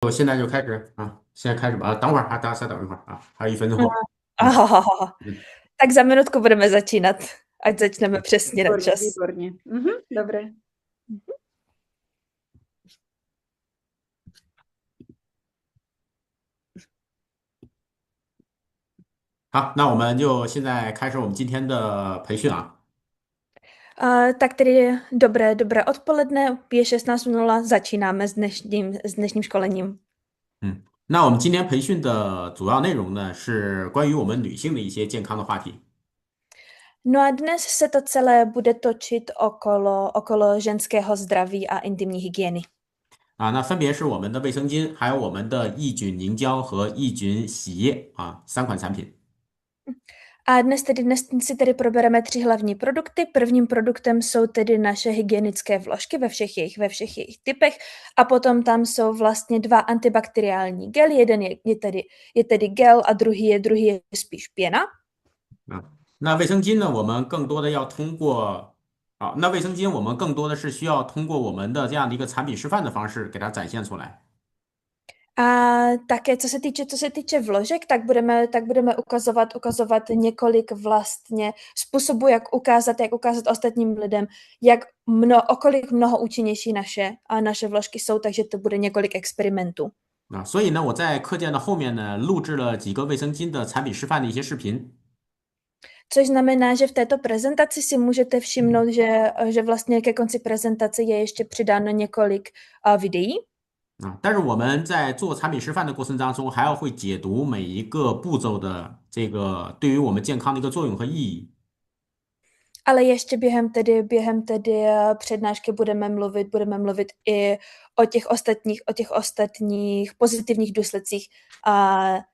我现在就开始啊，现在开始吧。等会儿啊，大家再等一会儿啊，还有1分钟。No. Oh, Mm. tak za minutku budeme začínat, ať začneme přesně na Výborně, čas. výborně. Dobré. 好，那我们就现在开始我们今天的培训啊。Tak tedy dobré odpoledne, je 16:00, začínáme s dnešním školením. 那我们今天培训的主要内容呢，是关于我们女性的一些健康的话题。No a dnes se to celé bude točit okolo ženského zdraví a intimní hygieny. 啊，那分别是我们的卫生巾，还有我们的抑菌凝胶和抑菌洗液啊3款产品。A dnes si tedy probereme 3 hlavní produkty. Prvním produktem jsou tedy naše hygienické vložky ve všech jejich typech a potom tam jsou vlastně 2 antibakteriální gely. Jeden je tedy gel a druhý je spíš pěna. 那卫生巾呢，我们更多的要通过那卫生巾我们更多的是需要通过我们的这样的一个产品示范的方式给它展现出来。A také co se týče vložek, tak budeme ukazovat několik vlastně způsobů, jak ukázat ostatním lidem, o kolik mnoho účinnější naše vložky jsou, takže to bude několik experimentů. 所以呢，我在课件的后面呢，录制了几个卫生巾的产品示范的一些视频。Což znamená, že v této prezentaci si můžete všimnout, že vlastně ke konci prezentace je ještě přidáno několik videí. 但是我们在做产品示范的过程当中，还要会解读每一个步骤的这个对于我们健康的一个作用和意义。Ale ještě během tedy přednášky budeme mluvit i o těch ostatních pozitivních důsledcích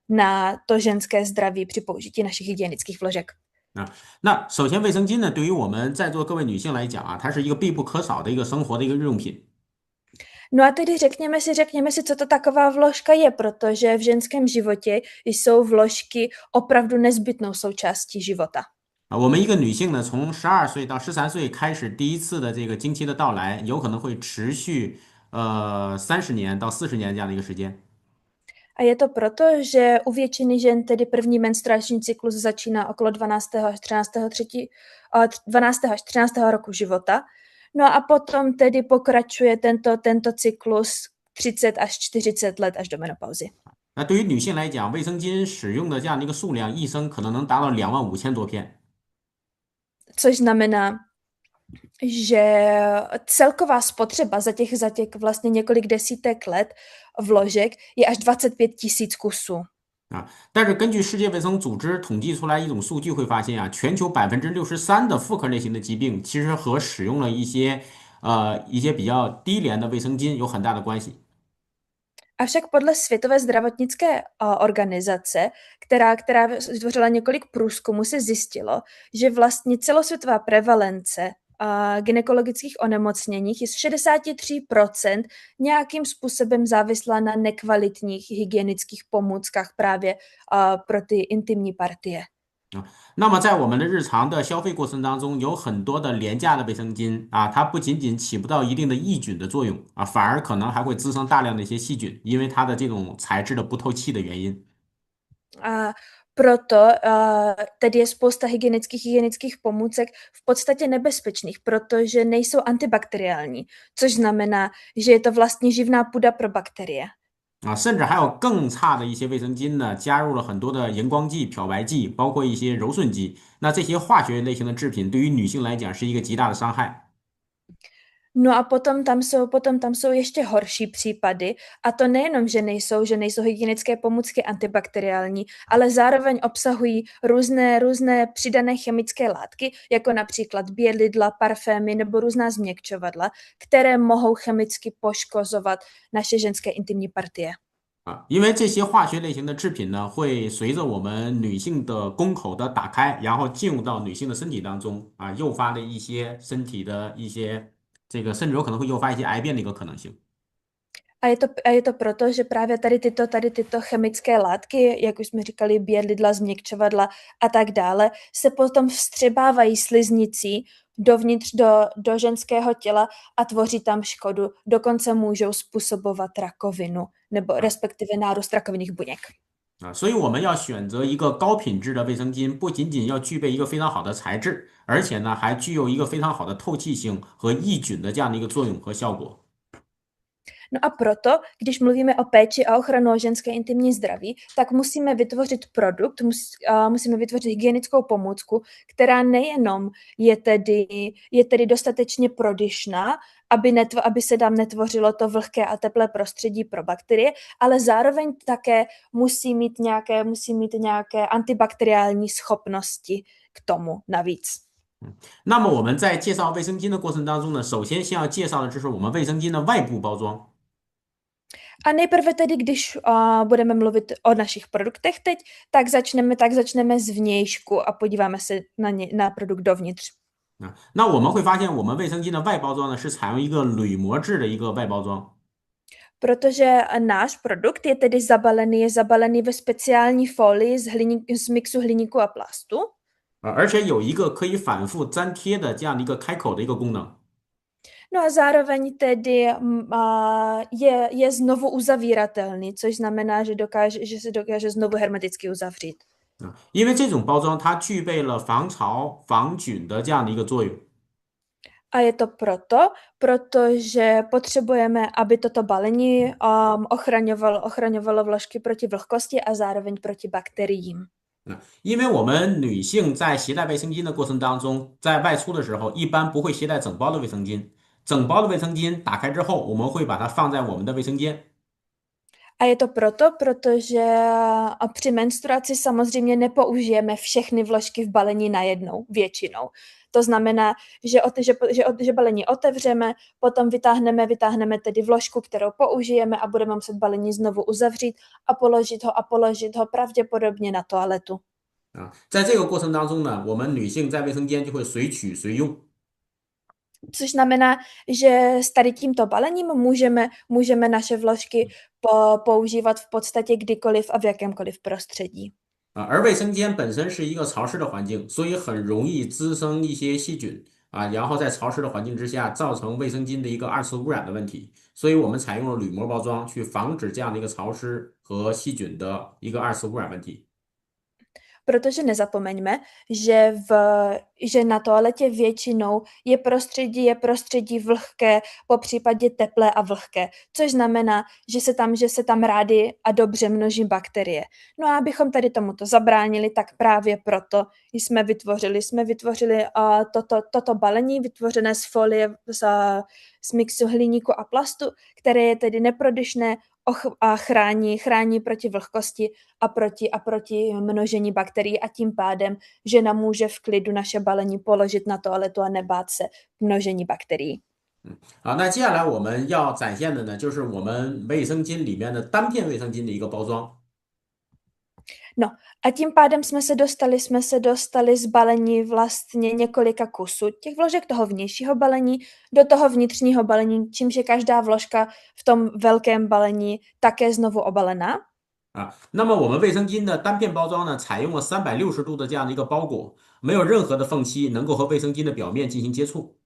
na to ženské zdraví při použití našich hygienických vložek. 那首先，卫生巾呢，对于我们在座各位女性来讲啊，它是一个必不可少的一个生活的一个日用品。No a tedy řekněme si, co to taková vložka je, protože v ženském životě jsou vložky opravdu nezbytnou součástí života. 我们一个女性呢，从12岁到13岁开始第一次的这个经期的到来，有可能会持续30年到40年这样的一个时间。A je to proto, že u většiny žen tedy první menstruační cyklus začíná okolo 12. až 13. roku života. No a potom tedy pokračuje tento cyklus 30 až 40 let až do menopauzy. 那对于女性来讲，卫生巾使用的这样的一个数量，一生可能能达到25000多片。Což znamená, že celková spotřeba za těch vlastně několik desítek let vložek je až 25 000 kusů. 但是根据世界卫生组织统计出来一种数据，会发现啊，全球63%的妇科类型的疾病，其实和使用了一些比较低廉的卫生巾有很大的关系。Avšak podle Světové zdravotnické organizace, která vytvořila několik průzkumů, se zjistilo, že vlastně celosvětová prevalence gynekologických onemocněních je z 63% nějakým způsobem závislá na nekvalitních hygienických pomůckách právě pro ty intimní partie. 那么在我们的日常的消费过程当中，有很多的廉价的卫生巾啊，它不仅仅起不到一定的抑菌的作用啊，反而可能还会滋生大量的一些细菌，因为它的这种材质的不透气的原因。A proto tedy je spousta hygienických pomůcek v podstatě nebezpečných, protože nejsou antibakteriální, což znamená, že je to vlastně živná půda pro bakterie. 甚至还有更差的一些卫生巾呢，加入了很多的荧光剂、漂白剂，包括一些柔顺剂。那这些化学类型的制品对于女性来讲是一个极大的伤害。No a potom tam jsou ještě horší případy a to nejenom, že nejsou hygienické pomůcky antibakteriální, ale zároveň obsahují různé přidané chemické látky, jako například bělidla, parfémy nebo různá změkčovadla, které mohou chemicky poškozovat naše ženské intimní partie. 因为这些化学类型的制品呢，会随着我们女性的宫口的打开，然后进入到女性的身体当中啊，诱发的一些身体的一些这个，甚至有可能会诱发一些癌变的一个可能性。A je to proto, že právě tady tyto chemické látky, jak už jsme říkali, bědlidla, změkčovadla a tak dále, se potom vstřebávají sliznicí dovnitř do ženského těla a tvoří tam škodu. Dokonce můžou způsobovat rakovinu, nebo 啊 respektive nárůst rakovinných buněk. 所以我们要选择一个高品质的卫生巾，不仅仅要具备一个非常好的材质，而且呢还具有一个非常好的透气性和抑菌的这样的一个作用和效果。No a proto, když mluvíme o péči a ochranu o ženské intimní zdraví, tak musíme vytvořit produkt, musíme vytvořit hygienickou pomůcku, která nejenom je tedy dostatečně prodyšná, aby se tam netvořilo to vlhké a teplé prostředí pro bakterie, ale zároveň také musí mít nějaké antibakteriální schopnosti k tomu navíc. 那么我们在介绍卫生巾的过程当中呢，首先先要介绍的就是我们卫生巾的外部包装。A nejprve tedy, když budeme mluvit o našich produktech teď, tak začneme zvnějšku a podíváme se na produkt dovnitř. 那我们会发现，我们卫生巾的外包装呢是采用一个铝模制的一个外包装。Protože náš produkt je tedy zabalený ve speciální folii z mixu hliníku a plastu. 而且有一个可以反复粘贴的这样的一个开口的一个功能。No a zároveň tedy je znovu uzavíratelný, což znamená, že se dokáže znovu hermeticky uzavřít. 因为这种包装它具备了防潮、防菌的这样的一个作用。A je to protože potřebujeme, aby toto balení ochraňovalo vložky proti vlhkosti a zároveň proti bakteriím. 因为我们女性在携带卫生巾的过程当中，在外出的时候一般不会携带整包的卫生巾，整包的卫生巾打开之后，我们会把它放在我们的卫生间。A je to protože při menstruaci samozřejmě nepoužijeme všechny vložky v balení najednou, většinou. To znamená, že balení otevřeme, potom vytáhneme tedy vložku, kterou použijeme a budeme muset balení znovu uzavřít a položit ho pravděpodobně na toaletu. 在这个过程当中呢，我们女性在卫生间就会随取随用。Což znamená, že s tady tímto balením můžeme naše vložky používat v podstatě kdykoliv a v jakémkoliv prostředí. 而卫生间本身是一个潮湿的环境，所以很容易滋生一些细菌然后在潮湿的环境之下造成卫生巾的一个二次污染的问题，所以我们采用了铝膜包装去防止这样的一个潮湿和细菌的一个二次污染问题。 Protože nezapomeňme, že na toaletě většinou je prostředí vlhké, po případě teplé a vlhké, což znamená, že se tam rády a dobře množí bakterie. No a abychom tady tomuto zabránili, tak právě proto jsme vytvořili toto balení vytvořené z folie z mixu hliníku a plastu, které je tedy neprodyšné a chrání proti vlhkosti a proti množení bakterií a tím pádem žena může v klidu naše balení položit na toaletu a nebát se množení bakterií. 那接下来我们要展现的呢，就是我们卫生巾里面的单片卫生巾的一个包装。 No a tím pádem jsme se dostali z balení vlastně několika kusů těch vložek toho vnějšího balení do toho vnitřního balení, čímž je každá vložka v tom velkém balení také znovu obalená. 那么我们卫生巾的单片包装呢，采用了360度的这样的一个包裹，没有任何的缝隙能够和卫生巾的表面进行接触。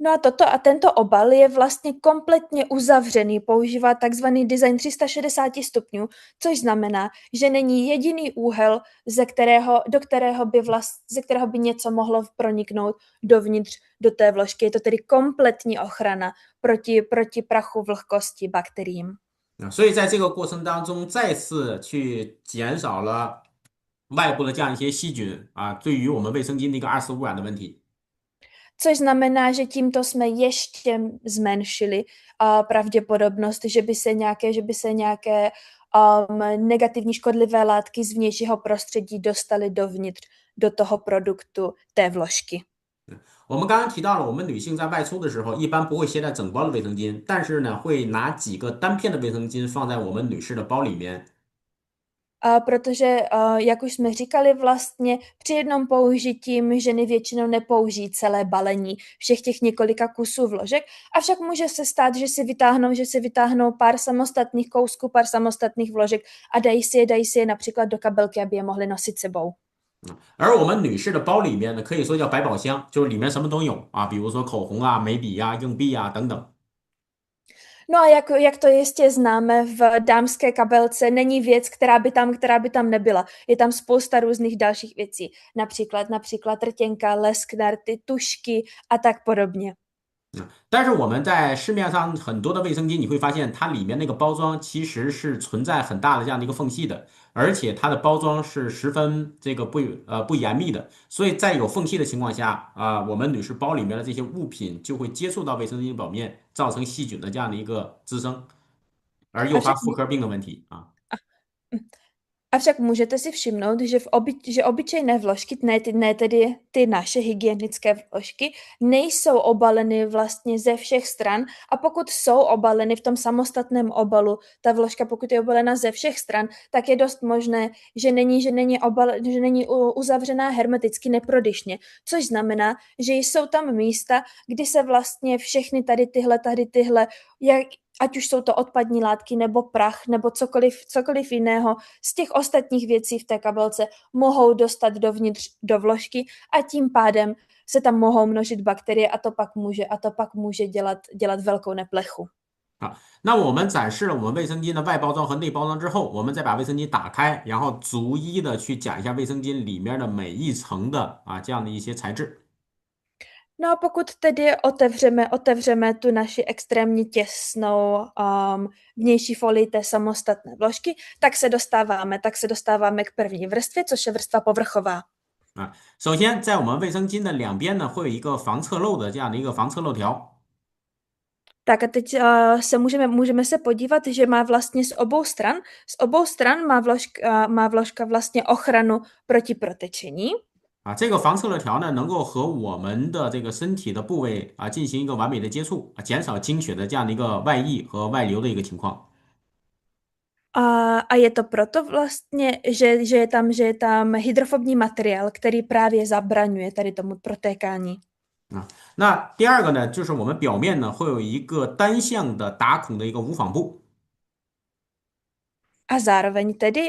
No a tento obal je vlastně kompletně uzavřený, používá takzvaný design 360 stupňů, což znamená, že není jediný úhel, ze kterého by něco mohlo proniknout dovnitř do té vložky. Je to tedy kompletní ochrana proti prachu, vlhkosti, bakteriím. 所以在这个过程当中，再次去减少了外部的这样一些细菌对于我们卫生巾的一个二次污染的问题。 Což znamená, že tímto jsme ještě zmenšili pravděpodobnost, že by se nějaké negativní škodlivé látky z vnějšího prostředí dostaly dovnitř do toho produktu té vložky. 我们刚刚提到了，我们女性在外出的时候，一般不会携带整包的卫生巾，但是呢，会拿几个单片的卫生巾放在我们女士的包里面。protože, jak už jsme říkali, vlastně při jednom použití ženy většinou nepoužijí celé balení všech těch několika kusů vložek, avšak může se stát, že si vytáhnou pár samostatných kousků, pár samostatných vložek a dají si je například do kabelky, aby je mohli nosit sebou. 而我们女士的包里面呢，可以说叫百宝箱，就是里面什么都有啊，比如说口红啊、眉笔啊、硬币啊等等。No a jak to jistě známe, v dámské kabelce není věc, která by tam nebyla. Je tam spousta různých dalších věcí, například rtěnka, lesknarty, tušky a tak podobně. 但是我们在市面上很多的卫生巾，你会发现它里面那个包装其实是存在很大的这样的一个缝隙的，而且它的包装是十分这个不严密的，所以在有缝隙的情况下我们女士包里面的这些物品就会接触到卫生巾表面，造成细菌的这样的一个滋生，而诱发 Avšak,妇科病的问题啊。avšak můžete si všimnout, že obyčejné vložky, ne tedy ty naše hygienické vložky, nejsou obaleny vlastně ze všech stran a pokud jsou obaleny v tom samostatném obalu, ta vložka, pokud je obalena ze všech stran, tak je dost možné, že není uzavřená hermeticky neprodyšně, což znamená, že jsou tam místa, kdy se vlastně všechny tady tyhle, ať už jsou to odpadní látky nebo prach nebo cokoliv jiného z těch ostatních věcí v té kabelce mohou dostat dovnitř do vložky a tím pádem se tam mohou množit bakterie a to pak může dělat velkou neplechu. 那我们展示了我们卫生巾的外包装和内包装之后，我们再把卫生巾打开，然后逐一的去讲一下卫生巾里面的每一层的这样的一些材质。No a pokud tedy otevřeme tu naši extrémně těsnou vnější folii té samostatné vložky, tak se dostáváme k první vrstvě, což je vrstva povrchová. 首先在我们卫生巾的两边呢，会有一个防侧漏的这样的一个防侧漏条。Tak a teď můžeme se podívat, že má vlastně z obou stran má vložka vlastně ochranu proti protečení. 这个防侧漏条呢，能够和我们的这个身体的部位进行一个完美的接触减少经血的这样的一个外溢和外流的一个情况。A je to proto vlastně, že je tam hydrofobní materiál, který právě zabraňuje tady tomu protékání. 那第二个呢，就是我们表面呢会有一个单向的打孔的一个无纺布。A zároveň tedy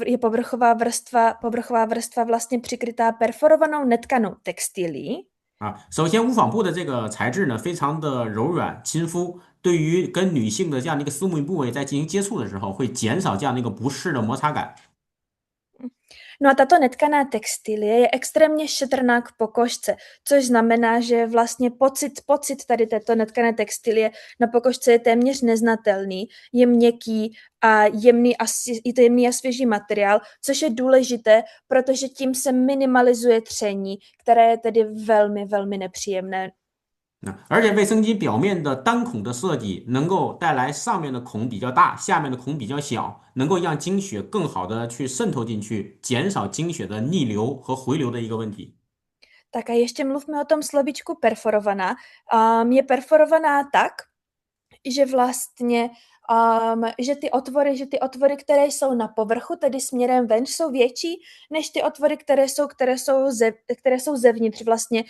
je povrchová vrstva vlastně přikrytá perforovanou netkanou textilií. 首先无纺布的这个材质呢，非常的柔软亲肤，对于跟女性的这样的一个私密部位在进行接触的时候，会减少这样的一个不适的摩擦感。No a tato netkaná textilie je extrémně šetrná k pokožce, což znamená, že vlastně pocit tady této netkané textilie na pokožce je téměř neznatelný, je měkký a jemný a svěží materiál, což je důležité, protože tím se minimalizuje tření, které je tedy velmi, velmi nepříjemné. 而且卫生巾表面的单孔的设计，能够带来上面的孔比较大，下面的孔比较小，能够让经血更好的去渗透进去，减少经血的逆流和回流的一个问题。Tak a ještě mluvme o tom slovíčku perforovaná. Je perforovaná tak, že vlastně že ty otvory, které jsou na povrchu, tedy směrem ven, jsou větší než ty otvory, které jsou zevnitř, vlastně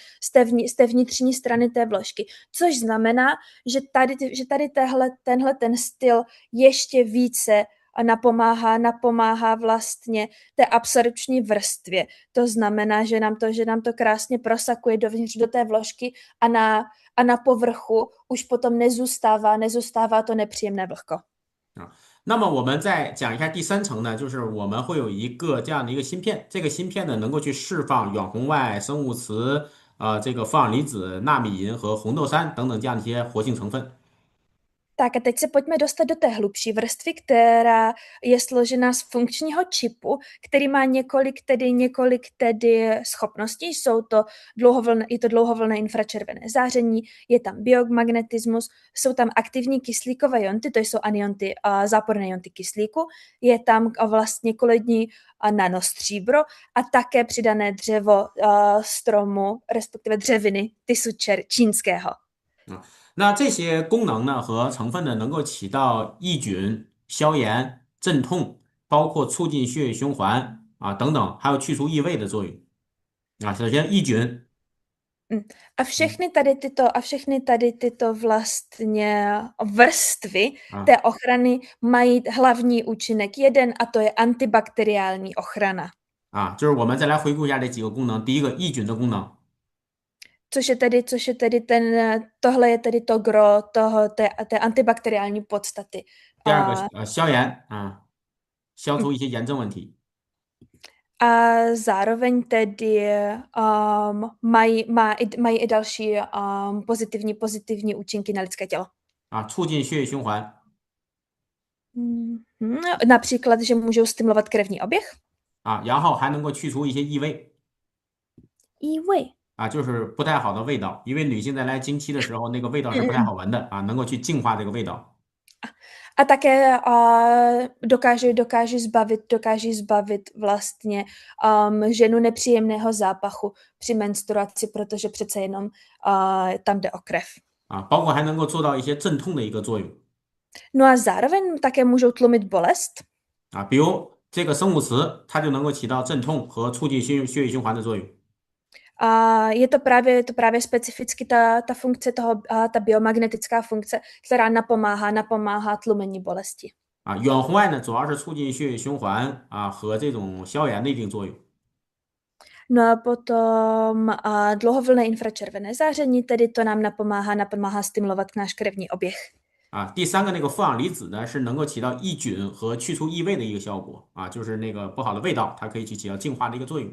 z té vnitřní strany té vložky. Což znamená, že tady ten styl ještě více napomáhá vlastně té absorpční vrstvě. To znamená, že nám to krásně prosakuje dovnitř do té vložky a na povrchu už potom nezůstává to nepříjemné vlhko. 那么我们再讲一下第三层呢，就是我们会有一个这样的一个芯片，这个芯片呢能够去释放远红外、生物磁、这个负氧离子、纳米银和红豆杉等等这样一些活性成分。Tak a teď se pojďme dostat do té hlubší vrstvy, která je složena z funkčního čipu, který má několik schopností. Je to dlouhovlnné infračervené záření, je tam biomagnetismus, jsou tam aktivní kyslíkové ionty, to jsou anionty, záporné ionty kyslíku, je tam vlastně kolední nanostříbro a také přidané dřevo stromu, respektive dřeviny tysu čínského. 那这些功能呢和成分呢，能够起到抑菌、消炎、镇痛包括促进血液循环啊等等，还有去除异味的作用啊。首先抑菌，Mm. A嗯všechny tady tyto vlastně vrstvy 啊 té ochrany mají hlavní účinek jeden a to je antibakteriální ochrana. 啊，就是我们再来回顾一下这几个功能。第一个，抑菌的功能；Což je tedy tohle je tedy to gro té antibakteriální podstaty. 第二个，A, 消炎啊，消 mm. 除一些炎症问题 A zároveň tedy mají i další pozitivní účinky na lidské tělo. 啊，促进血液循环 Například, že můžou stimulovat krevní oběh. 啊，然后还能够去除一些异味。异味。啊，就是不太好的味道，因为女性在来经期的时候，那个味道是不太好 Mm. 闻的啊，能够去净化这个味道 A také dokáže zbavit vlastně ženu nepříjemného zápachu při menstruaci, protože přece jenom tam jde o krev. 啊，包括还能够做到一些镇痛的一个作用 No a zároveň také můžou tlumit bolest. 啊，比如这个生物磁，它就能够起到镇痛和促进血液循环的作用 A je to právě specificky ta funkce toho, ta biomagnetická funkce, která napomáhá tlumení bolesti. 啊。远红外呢，主要是促进血液循环啊和这种消炎的一定作用 No a potom dlouhovlnné infračervené záření, tedy to nám napomáhá stimulovat náš krevní oběh. 啊。第三个那个负氧离子呢，是能够起到抑菌和去除异味的一个效果啊，就是那个不好的味道，它可以去起到净化的一个作用。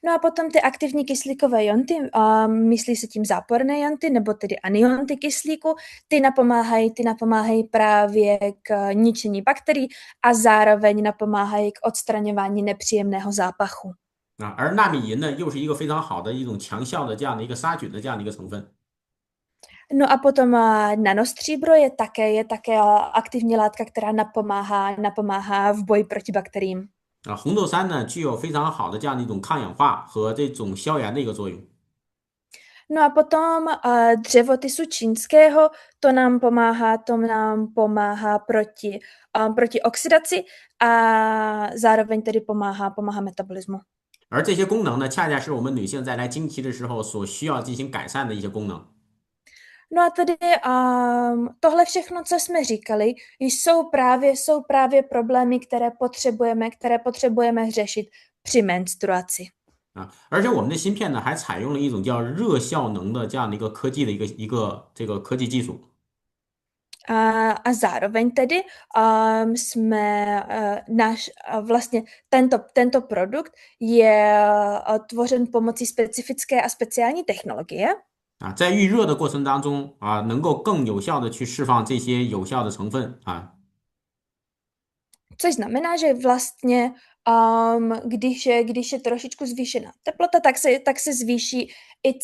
No a potom ty aktivní kyslíkové jonty, myslí se tím záporné jonty, nebo tedy anionty kyslíku, ty napomáhají právě k ničení bakterií a zároveň napomáhají k odstraňování nepříjemného zápachu. 啊，而纳米银呢，又是一个非常好的一种强效的这样的一个杀菌的这样的一个成分 No a potom nanostříbro je také aktivní látka, která napomáhá v boji proti bakteriím. 啊。红豆杉呢，具有非常好的这样的一种抗氧化和这种消炎的一个作用 No a potom dřevo tisu čínského, to nám pomáhá proti oxidaci a zároveň tedy pomáhá metabolismu. 而这些功能呢，恰恰是我们女性在来经期的时候所需要进行改善的一些功能 No a tedy tohle všechno, co jsme říkali, jsou právě problémy, které potřebujeme řešit při menstruaci. 啊。而且我们的芯片呢，还采用了一种叫热效能的这样的一个科技的一个这个科技技术 A zároveň tedy vlastně tento produkt je tvořen pomocí specifické a speciální technologie. 啊，在预热的过程当中啊，能够更有效的去释放这些有效的成分啊 Což znamená, že vlastně, když je trošičku zvýšená teplota, tak se zvýší i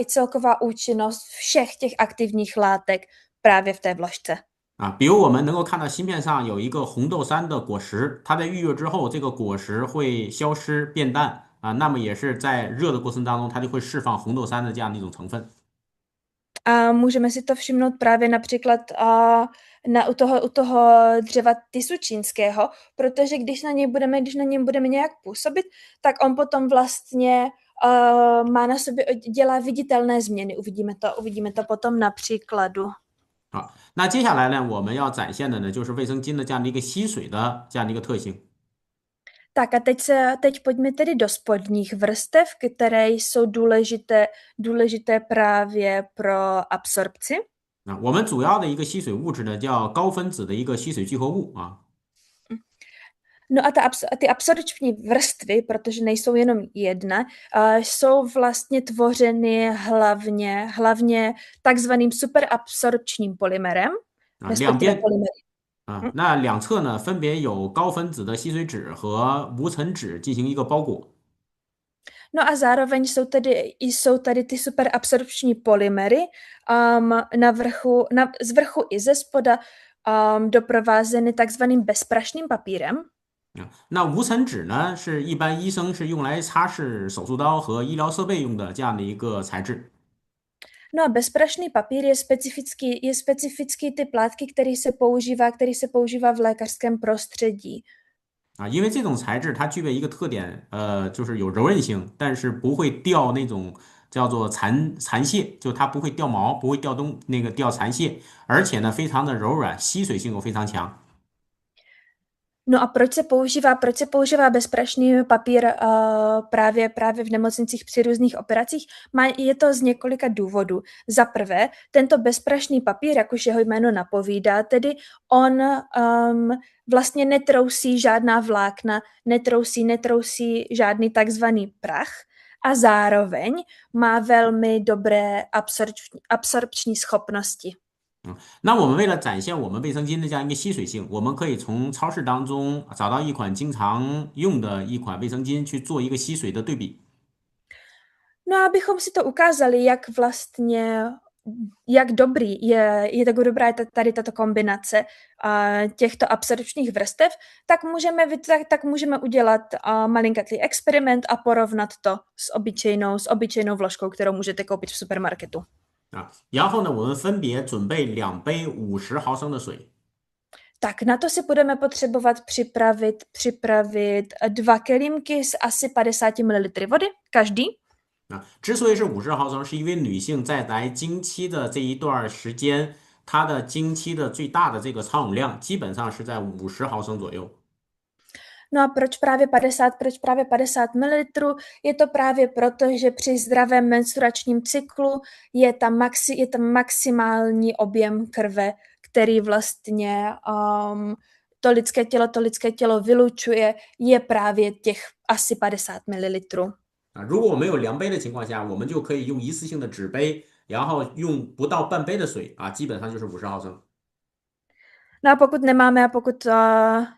celková účinnost všech těch aktivních látek právě v té vložce. 啊。比如我们能够看到芯片上有一个红豆杉的果实，它在预热之后，这个果实会消失变淡啊，那么也是在热的过程当中，它就会释放红豆杉的这样的一种成分。A můžeme si to všimnout právě například u toho dřeva tisu čínského, protože když na něm budeme nějak působit, tak on potom vlastně má na sobě dělá viditelné změny. Uvidíme to potom na příkladu. 好，那接下来呢，我们要展现的呢，就是卫生巾的这样的一个吸水的这样的一个特性。Tak a teď pojďme tedy do spodních vrstev, které jsou důležité právě pro absorpci. 啊，我们主要的一个吸水物质呢，叫高分子的一个吸水聚合物啊。No a ty absorpční vrstvy, protože nejsou jenom jedna, jsou vlastně tvořeny hlavně takzvaným superabsorpčním polymerem, 啊，两 respektive 边 polymery. 啊，那两侧呢分别有高分子的吸水纸和无尘纸进行一个包裹。No a zároveň jsou tady ty superabsorpční polymery z vrchu i ze spoda doprovázeny takzvaným bezprašným papírem. 啊，那无尘纸呢，是一般医生是用来擦拭手术刀和医疗设备用的这样的一个材质。No a bezprašný papír je specifický typ látky, který se používá v lékařském prostředí. 啊，因为这种材质它具备一个特点，就是有柔韧性，但是不会掉那种叫做残屑，就它不会掉毛，不会掉残屑，而且呢非常的柔软，吸水性又非常强。No a proč se používá bezprašný papír právě v nemocnicích při různých operacích? Je to z několika důvodů. Za prvé, tento bezprašný papír, jak už jeho jméno napovídá, tedy on vlastně netrousí žádná vlákna, netrousí žádný takzvaný prach a zároveň má velmi dobré absorpční schopnosti. 那我们为了展现我们卫生巾的这样一个吸水性，我们可以从超市当中找到一款经常用的一款卫生巾去做一个吸水的对比。No a abychom si to ukázali, jak dobrý tak dobrá tady tato kombinace těchto absorpčních vrstev, tak můžeme udělat malinkatý experiment a porovnat to s obyčejnou vložkou, kterou můžete koupit v supermarketu. 啊，然后呢，我们分別準備2杯50毫升的水。 Tak na to si budeme potřebovat připravit 2 kelímky s asi 50 ml vody, každý. 啊，之所以是50毫升，是因为女性在来经期的这一段时间，她的经期的最大的这个超涌量基本上是在50毫升左右。 No a proč právě 50 ml? Je to právě proto, že při zdravém menstruačním cyklu je tam maximální objem krve, který vlastně to lidské tělo vylučuje, je právě těch asi 50 ml. 啊，如果我们有量杯的情况下，我们就可以用一次性的纸杯，然后用不到半杯的水啊，基本上就是50毫升。 No a pokud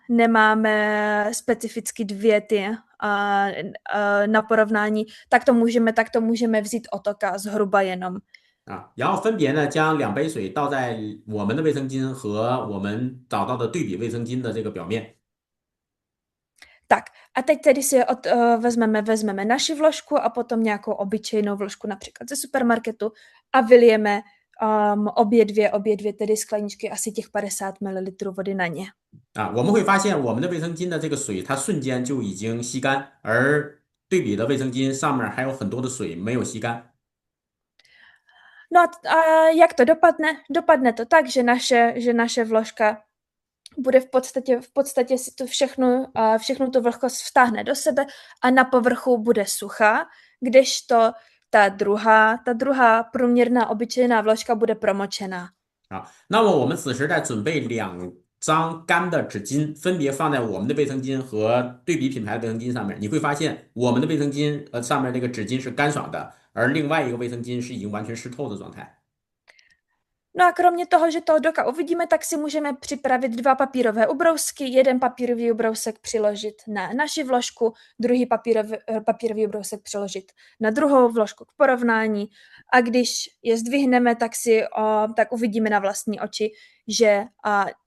nemáme specificky 2 ty na porovnání, tak to můžeme vzít od oka zhruba jenom. 啊，然后分别呢将2杯水倒在我们的卫生巾和我们找到的对比卫生巾的这个表面。 Tak a teď tedy si vezmeme naši vložku a potom nějakou obyčejnou vložku například ze supermarketu a vylijeme obě dvě tedy skleničky asi těch 50 ml vody na ně. 啊，我们会发现我们的卫生巾的这个水它瞬间就已经吸干，而对比的卫生巾上面还有很多的水没有吸干。 No a jak to dopadne? Dopadne to tak, že naše vložka bude v podstatě si to všechnu tu vlhkost vtáhne do sebe a na povrchu bude suchá, kdežto ta druhá průměrná obyčejná vložka bude promočená. 啊，那么我们此时再准备2张干的纸巾，分别放在我们的卫生巾和对比品牌的卫生巾上面，你会发现我们的卫生巾上面这个纸巾是干爽的，而另外一个卫生巾是已经完全湿透的状态。 No a kromě toho, že to doka uvidíme, tak si můžeme připravit 2 papírové ubrousky, jeden papírový ubrousek přiložit na naši vložku, druhý papírový ubrousek přiložit na druhou vložku k porovnání a když je zdvihneme, tak uvidíme na vlastní oči, že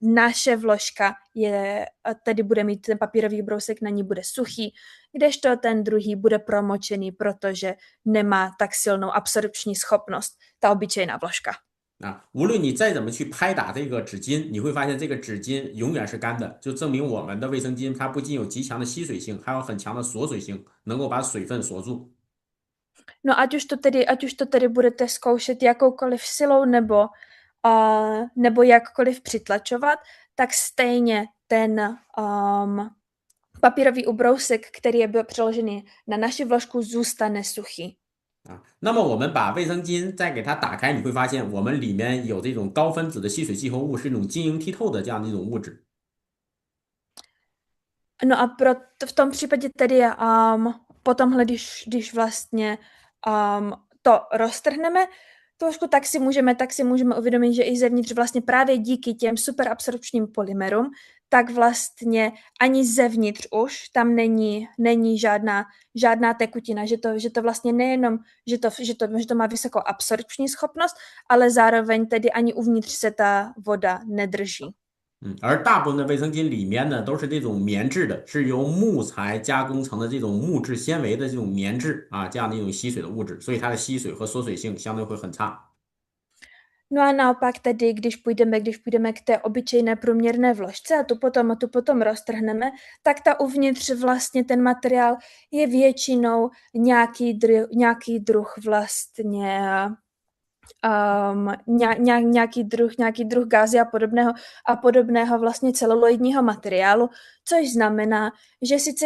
naše vložka tedy bude mít ten papírový ubrousek, na ní bude suchý, kdežto ten druhý bude promočený, protože nemá tak silnou absorpční schopnost, ta obyčejná vložka. 啊，无论你再怎么去拍打这个纸巾，你会发现这个纸巾永远是干的，就证明我们的卫生巾它不仅有极强的吸水性，还有很强的锁水性，能够把水分锁住。 No ať už to tedy budete zkoušet jakoukoliv silou nebo jakkoliv přitlačovat, tak stejně ten papírový ubrousek, který je byl přeložený na naši vložku, zůstane suchý. 啊，那么我们把卫生巾再给它打开，你会发现我们里面有这种高分子的吸水集合物，是一种晶莹剔透的这样的一种物质。 No a v tom případě tedy potomhle, když vlastně to roztrhneme trošku, tak si můžeme uvědomit, že i zevnitř vlastně právě díky těm superabsorpčním polymerům, tak vlastně ani zevnitř už tam není žádná tekutina, že to vlastně nejenom, že to má vysokou absorpční schopnost, ale zároveň tedy ani uvnitř se ta voda nedrží. 而大部分的卫生巾里面呢都是这种棉质的，是由木材加工成的这种木质纤维的这种棉质啊，这样的一种吸水的物质，所以它的吸水和缩水性相对会很差。No a naopak tedy, když půjdeme k té obyčejné průměrné vložce a tu potom roztrhneme, tak ta uvnitř vlastně ten materiál je většinou nějaký druh vlastně nějaký druh gázy a podobného vlastně celuloidního materiálu, což znamená,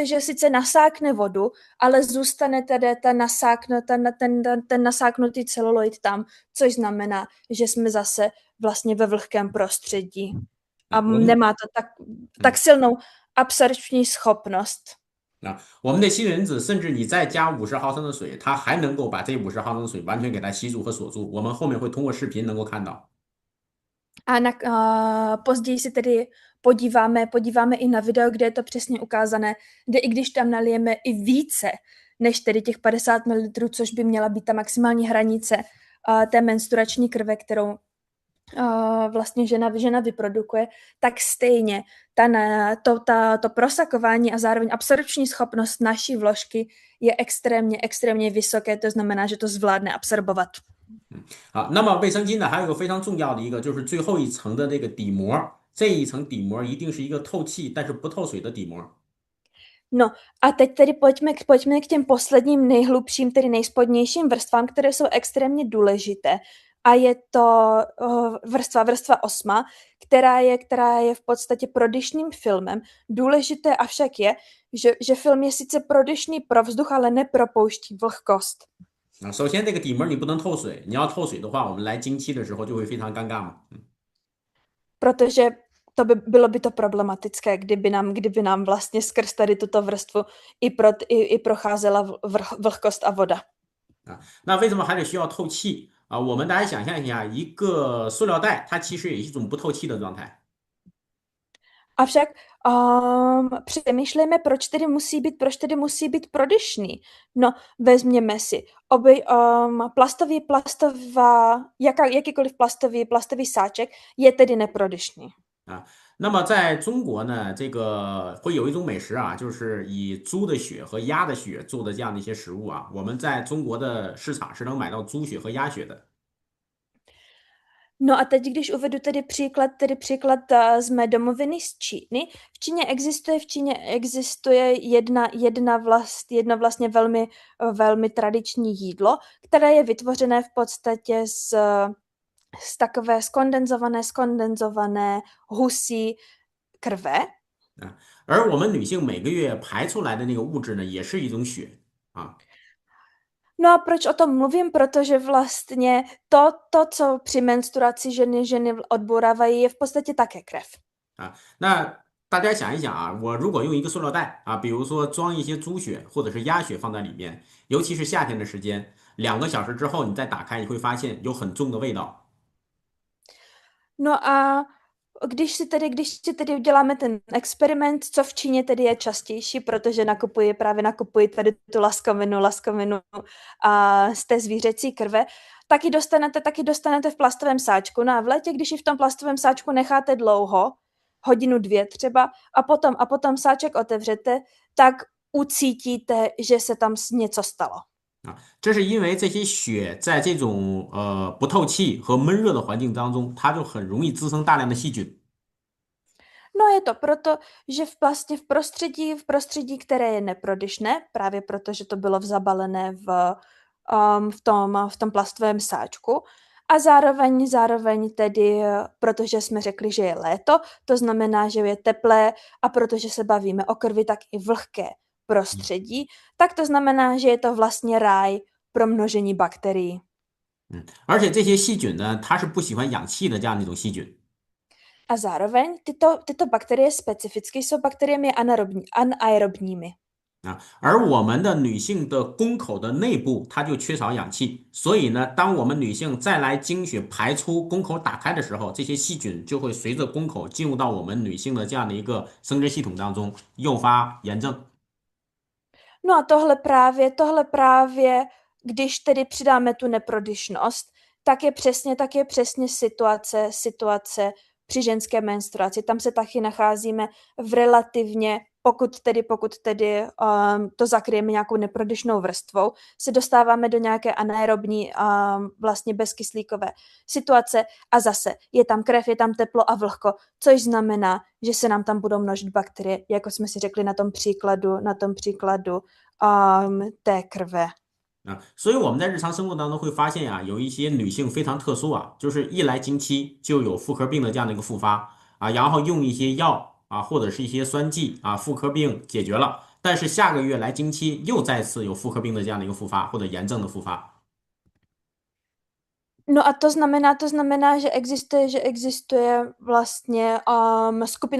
že sice nasákne vodu, ale zůstane tedy ten nasáknutý celuloid tam, což znamená, že jsme zase vlastně ve vlhkém prostředí a 我们 nemá to tak silnou absorpční schopnost. 我们的吸吮纸，甚至你再加50毫升的水，它还能够把这50毫升的水完全给它吸住和锁住。我们后面会通过视频能够看到。Později si tedy podíváme i na video, kde je to přesně ukázané, kde i když tam nalijeme i více než tedy těch 50 ml, což by měla být ta maximální hranice té menstruační krve, kterou vlastně žena vyprodukuje, tak stejně to prosakování a zároveň absorpční schopnost naší vložky je extrémně vysoké, to znamená, že to zvládne absorbovat. 好，那么卫生巾呢，还有一个非常重要的一个，就是最后一层的这个底膜，这一层底膜一定是一个透气但是不透水的底膜。No a teď tedy pojďme k těm posledním nejhlubším, tedy nejspodnějším vrstvám, které jsou extrémně důležité. A je to vrstva 8, která je v podstatě prodyšným filmem. Důležité avšak je, že film je sice prodyšný pro vzduch, ale nepropouští vlhkost. 首先这个底膜你不能透水，你要透水的话，我们来经期的时候就会非常尴尬嘛。Protože bylo by to problematické, kdyby nám vlastně skrz tady tuto vrstvu i procházela vlhkost a voda. 那为什么还得需要透气啊？我们大家想象一下，一个塑料袋，它其实也是一种不透气的状态。 Avšak přemýšlejme, proč tedy musí být prodyšný. No, vezměme si, jakýkoliv plastový sáček je tedy neprodyšný. 那么在中国呢，这个会有一种美食啊，就是以猪的血和鸭的血做的这样的一些食物啊，我们在中国的市场是能买到猪血和鸭血的。 No a teď, když uvedu tedy příklad z mé domoviny z Číny. V Číně existuje jedna vlastně velmi tradiční jídlo, které je vytvořené v podstatě z takové skondenzované husí krve. 而我们女性每个月排出来的那个物质呢，也是一种血啊。 No a proč o tom mluvím? Protože vlastně to co při menstruaci ženy odbourávají, je v podstatě také krev. 那大家想一想啊，我如果用一个塑料袋啊，比如说装一些猪血或者是鸭血放在里面，尤其是夏天的时间，2个小时之后你再打开，你会发现有很重的味道。 No a když si tedy uděláme ten experiment, co v Číně tedy je častější, protože nakupuji tady tu laskovinu z té zvířecí krve, taky dostanete v plastovém sáčku. No a v létě, když ji v tom plastovém sáčku necháte dlouho, 1-2 třeba, a potom sáček otevřete, tak ucítíte, že se tam něco stalo. 这是因为这些血在这种不透气和闷热的环境当中，它就很容易滋生大量的细菌。 No je to proto, že v prostředí, které je neprodyšné, právě protože to bylo zabalené v tom plastovém sáčku, a zároveň tedy, protože jsme řekli, že je léto, to znamená, že je teplé, a protože se bavíme o krvi, tak i vlhké prostředí, tak to znamená, že je to vlastně ráj pro množení bakterií. 而且这些细菌呢，它是不喜欢氧气的这样的一种细菌。 A zároveň tyto bakterie specificky jsou bakteriemi anaerobními. 而我们的女性的宫口的内部，它就缺少氧气，所以呢，当我们女性再来经血排出，宫口打开的时候，这些细菌就会随着宫口进入到我们女性的这样的一个生殖系统当中，诱发炎症。 No a tohle právě, když tedy přidáme tu neprodyšnost, tak je přesně situace při ženské menstruaci. Tam se taky nacházíme v relativně pokud tedy to zakryjeme nějakou neprodyšnou vrstvou, se dostáváme do nějaké anaerobní vlastně bezkyslíkové situace a zase je tam krev, je tam teplo a vlhko, což znamená, že se nám tam budou množit bakterie, jako jsme si řekli na tom příkladu té krve. 所以我们在日常生活当中会发现呀，有一些女性非常特殊啊，就是一来经期就有妇科病的这样的一个复发啊，然后用一些药啊或者是一些酸剂啊，妇科病解决了，但是下个月来经期又再次有妇科病的这样的一个复发或者炎症的复发。No a to znamená, že existuje vlastně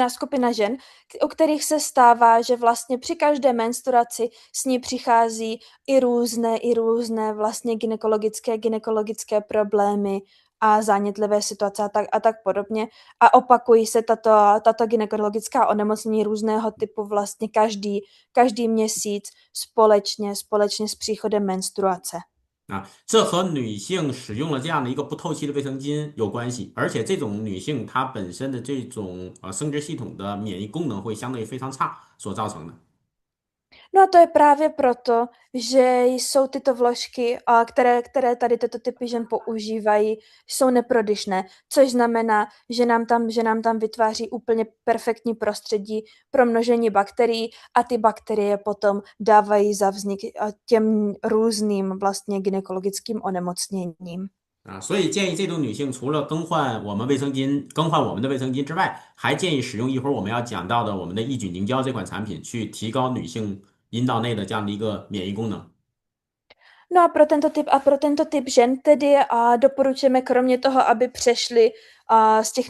skupina žen, u kterých se stává, že vlastně při každé menstruaci s ní přichází i různé vlastně gynekologické problémy a zánětlivé situace a tak podobně. A opakují se tato gynekologická onemocnění různého typu vlastně každý měsíc společně s příchodem menstruace. 啊，这和女性使用了这样的一个不透气的卫生巾有关系，而且这种女性她本身的这种生殖系统的免疫功能会相对非常差所造成的。No a to je právě proto, že jsou tyto vložky, které tady tyto typy žen používají, jsou neprodyšné, což znamená, že nám tam vytváří úplně perfektní prostředí pro množení bakterií a ty bakterie potom dávají za vznik těm různým vlastně gynekologickým onemocněním. 啊，所以建议这种女性除了更换我们的卫生巾之外，还建议使用一会儿我们要讲到的我们的抑菌凝胶这款产品，去提高女性阴道内的这样的一个免疫功能。No a pro tento typ žen tedy doporučujeme kromě toho, aby přešli z těch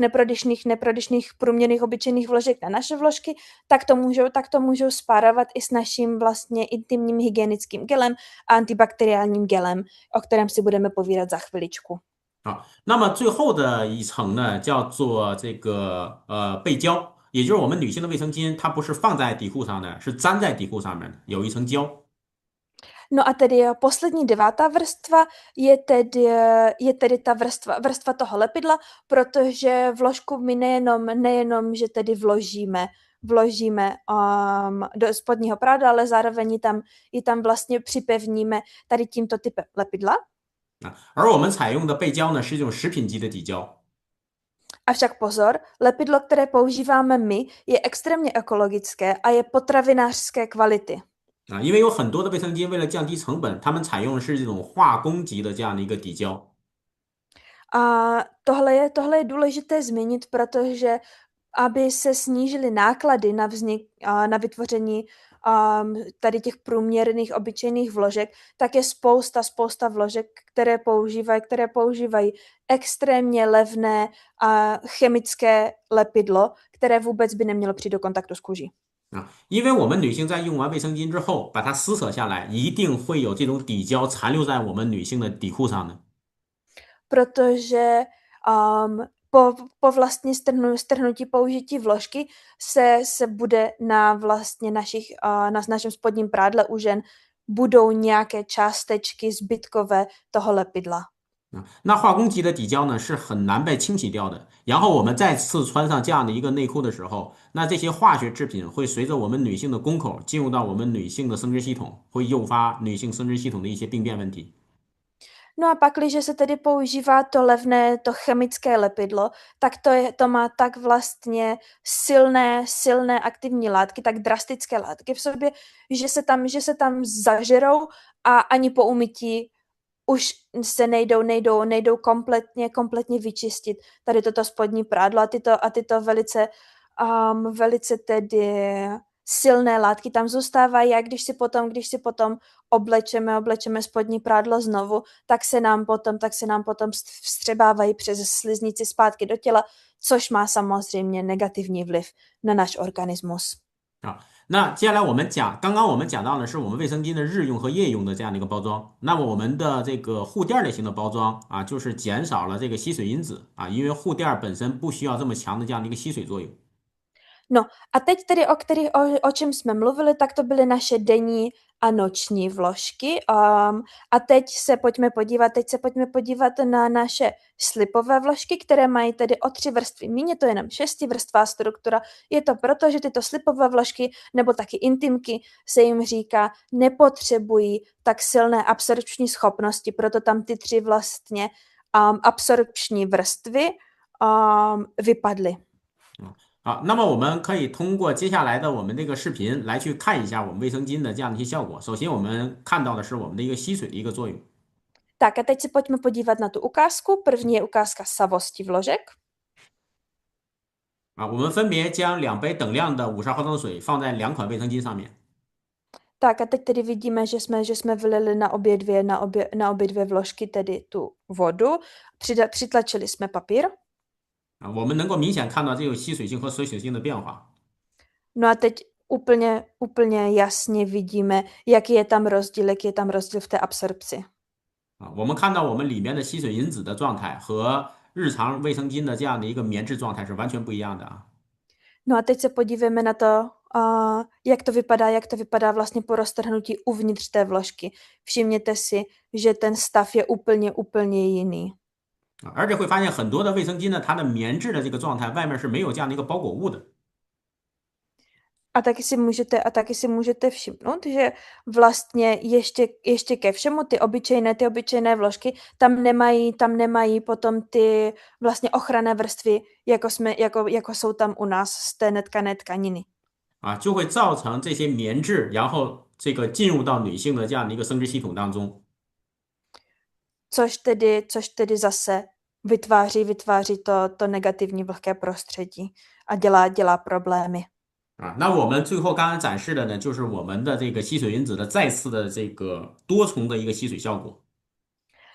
neprodyšných průměrných obyčejných vložek na naše vložky, tak to můžou spárovat i s naším vlastně intimním hygienickým gelem a antibakteriálním gelem, o kterém si budeme povídat za chviličku. 啊，那么最后的一层呢，叫做这个背胶，也就是我们女性的卫生巾，它不是放在底裤上的，是粘在底裤上面的，有一层胶。No a tedy poslední devátá vrstva je tedy ta vrstva toho lepidla, protože vložku my nejenom že tedy vložíme do spodního prádla, ale zároveň ji tam vlastně připevníme tady tímto typem lepidla. 而我们采用的背胶呢，是一种食品级的底胶。 Avšak pozor, lepidlo, které používáme my, je extrémně ekologické a je potravinářské kvality. 啊，因为有很多的卫生巾为了降低成本，他们采用的是这种化工级的这样的一个底胶。A tohle je důležité zmínit, protože aby se snížily náklady na vytvoření tady těch průměrných obyčejných vložek, tak je spousta vložek, které používají extrémně levné chemické lepidlo, které vůbec by nemělo přijít do kontaktu s kůží. 啊，因为我们女性在用完卫生巾之后，把它撕扯下来，一定会有这种底胶残留在我们女性的底裤上的。 Protože po vlastně strhnutí použití vložky se bude na našem spodním prádle u žen budou nějaké částečky zbytkové toho lepidla. 那化工级的底胶呢是很难被清洗掉的。然后我们再次穿上这样的一个内裤的时候，那这些化学制品会随着我们女性的宫口进入到我们女性的生殖系统，会诱发女性生殖系统的一些病变问题。 No a pakliže se tedy používá to levné, to chemické lepidlo, tak to má tak vlastně silné aktivní látky, tak drastické látky v sobě, že se tam zažerou a ani po umytí už se nejdou kompletně vyčistit tady toto spodní prádlo a tyto velice tedy silné látky tam zůstávají a když si potom oblečeme spodní prádlo znovu, tak se nám potom vstřebávají přes sliznici zpátky do těla, což má samozřejmě negativní vliv na náš organismus. 啊，那接下来刚刚我们讲到的是我们卫生巾的日用和夜用的这样的一个包装。那么我们的这个护垫类型的包装啊，就是减少了这个吸水因子啊，因为护垫本身不需要这么强的这样的一个吸水作用。 No a teď tedy, o čem jsme mluvili, tak to byly naše a noční vložky. A teď se pojďme podívat na naše slipové vložky, které mají tedy o 3 vrstvy míň, je to jenom 6vrstvá struktura. Je to proto, že tyto slipové vložky nebo taky intimky se jim říká, nepotřebují tak silné absorpční schopnosti, proto tam ty 3 vlastně absorpční vrstvy vypadly. 好，那么我们可以通过接下来的我们这个视频来去看一下我们卫生巾的这样的一些效果。首先，我们看到的是我们的一个吸水的一个作用。Tak a teď se pojďme podívat na tu ukázku. První je ukázka savosti vložek. 我们分别将2杯等量的50毫升水放在2款卫生巾上面。Tak a teď tedy vidíme, že jsme vylili na obě dvě vložky tedy tu vodu. Přitlačili jsme papír. 我们能够明显看到这个吸水性和水水性的变化。 No a teď úplně jasně vidíme, jaký je tam rozdíl v té absorpci. 我们看到我们里面的吸水因子的状态和日常卫生巾的这样的一个棉质状态是完全不一样的啊。 No a teď se podívejme na to, jak to vypadá vlastně po roztrhnutí uvnitř té vložky. Všimněte si, že ten stav je úplně jiný. 而且会发现很多的卫生巾呢，它的棉质的这个状态外面是没有这样的一个包裹物的。 A taky si můžete všimnout, že vlastně ještě ke všemu ty obyčejné vložky tam nemají potom ty vlastně ochranné vrstvy, jako jsou tam u nás z té netkané tkaniny. 就会造成这些棉质，然后这个进入到女性的这样的一个生殖系统当中。 Což tedy zase vytváří to negativní vlhké prostředí a dělá problémy. 那我们最后刚刚展示的呢，就是我们的这个吸水因子的再次的这个多重的一个吸水效果。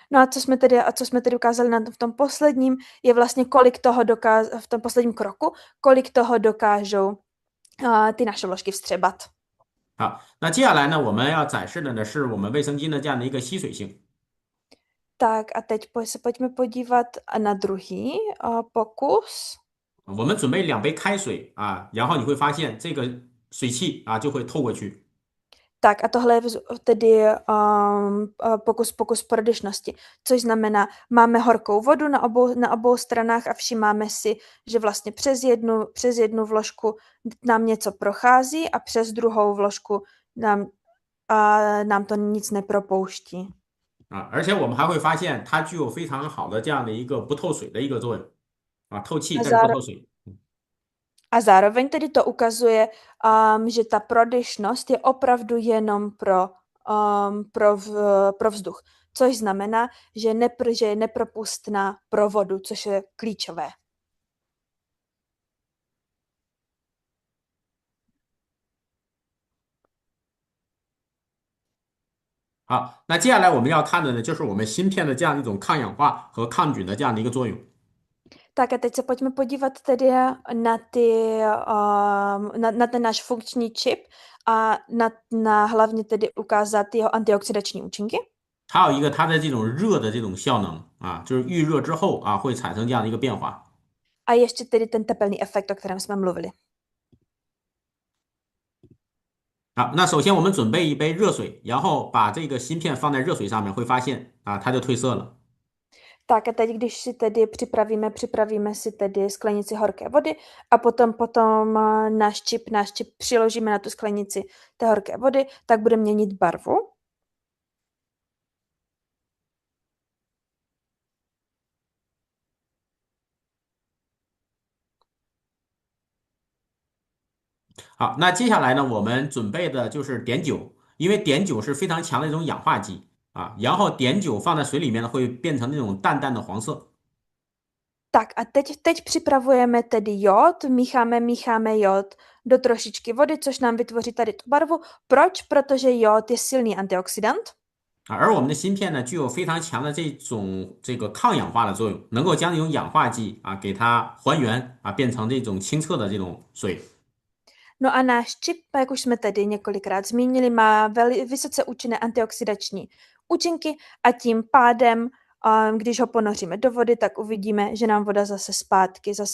No a co jsme tedy ukázali v tom posledním, je vlastně v tom posledním kroku, kolik toho dokážou ty naše vložky vstřebat. 好，那接下来呢，我们要展示的呢，是我们卫生巾的这样的一个吸水性。 Tak a teď se pojďme podívat na druhý pokus. 我们准备2杯开水然后你会发现这个水汽就会透过去。 Tak a tohle je tedy pokus prodyšnosti, což znamená, máme horkou vodu na obou stranách a všímáme si, že vlastně přes jednu vložku nám něco prochází a přes druhou vložku nám to nic nepropouští. 而且我们还会发现它具有非常好的这样的一个不透水的一个作用透气但是不透水。 A zároveň tedy to ukazuje, že ta prodyšnost je opravdu jenom pro vzduch, což znamená, že je nepropustná pro vodu, což je klíčové. 好，那接下来我们要看的呢，就是我们芯片的这样一种抗氧化和抗菌的这样的一个作用。 Tak a teď se pojďme podívat tedy na ten náš funkční čip a na hlavně tedy ukázat jeho antioxidační účinky. 还有一个它的这种热的这种效能就是预热之后会产生这样的一个变化。 A ještě tedy ten tepelný efekt, o kterém jsme mluvili. 那首先我们准备1杯热水，然后把这个芯片放在热水上面，会发现它就褪色了。 Tak a teď, když si tedy připravíme si tedy sklenici horké vody a potom náš čip přiložíme na tu sklenici té horké vody, tak bude měnit barvu. 好，那接下来呢，我们准备的就是碘酒，因为碘酒是非常强的一种氧化剂然后碘酒放在水里面呢，会变成那种淡淡的黄色。 Tak a teď připravujeme tedy jód, mícháme jód do trošičky vody, což nám vytvoří tady tu barvu. Proč? Protože jód je silný antioxidant. 而我们的芯片呢，具有非常强的这个抗氧化的作用，能够将这种氧化剂给它还原变成这种清澈的这种水。 No a náš čip, jak už jsme tedy několikrát zmínili, má vysoce účinné antioxidační účinky a tím pádem, když ho ponoříme do vody, tak uvidíme, že nám voda zase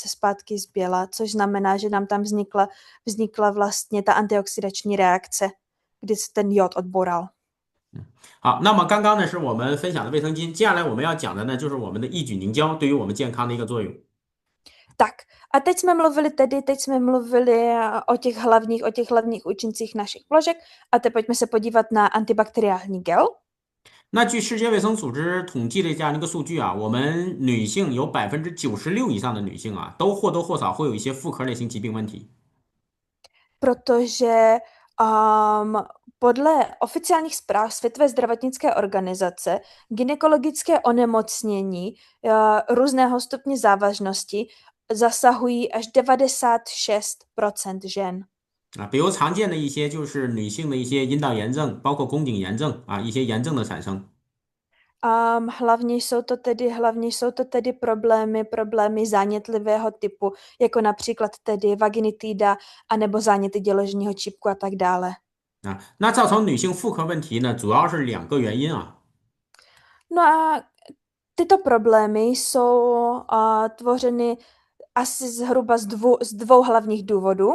zpátky zběla, což znamená, že nám tam vznikla vlastně ta antioxidační reakce, kdy se ten jod odboural. 好，那么刚刚呢是我们分享的卫生巾，接下来我们要讲的呢就是我们的抑菌凝胶对于我们健康的一个作用。Tak a teď jsme mluvili o těch hlavních účincích našich vložek a teď pojďme se podívat na antibakteriální gel. 那据世界卫生组织统计的这样一个数据啊，我们女性有96%以上的女性啊，都或多或少会有一些妇科类型疾病问题。Protože podle oficiálních zpráv Světové zdravotnické organizace gynekologické onemocnění různého stupně závažnosti zasahují až 96% žen. 啊，比如常见的一些就是女性的一些阴道炎症，包括宫颈炎症啊，一些炎症的产生。Hlavně jsou to tedy problémy zánětlivého typu, jako například tedy vaginitída anebo záněty děložního čípku a tak dále. 啊，那造成女性妇科问题呢，主要是两个原因啊。No a tyto problémy jsou tvořeny asi zhruba z dvou hlavních důvodů.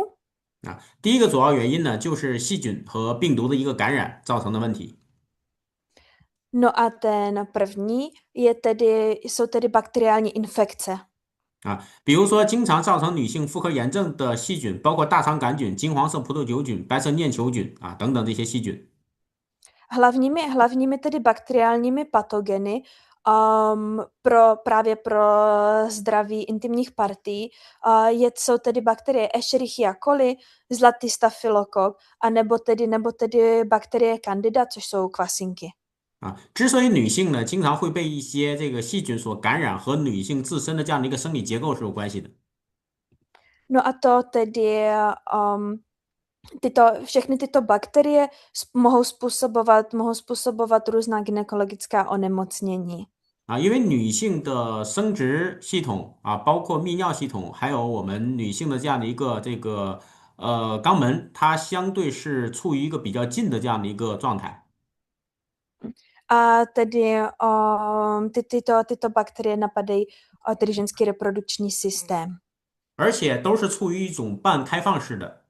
啊，第一个主要原因呢，就是细菌和病毒的一个感染造成的问题。No a ten první jsou tedy bakteriální infekce. 啊，比如说经常造成女性妇科炎症的细菌，包括大肠杆菌、金黄色葡萄球菌、白色念球菌啊等等这些细菌。Hlavními tedy bakteriálními patogeny právě pro zdraví intimních partií jsou tedy bakterie Escherichia coli, zlatý stafylokok, nebo tedy bakterie Candida, což jsou kvasinky. 啊，之所以女性呢经常会被一些这个细菌所感染，和女性自身的这样的一个生理结构是有关系的。No a to tedy všechny tyto bakterie mohou způsobovat různá gynekologická onemocnění. 啊，因为女性的生殖系统啊，包括泌尿系统，还有我们女性的这样的一个肛门，它相对是处于一个比较近的这样的一个状态。A tedy tyto bakterie napadají tedy ženský reprodukční systém. 而且都是处于一种半开放式的。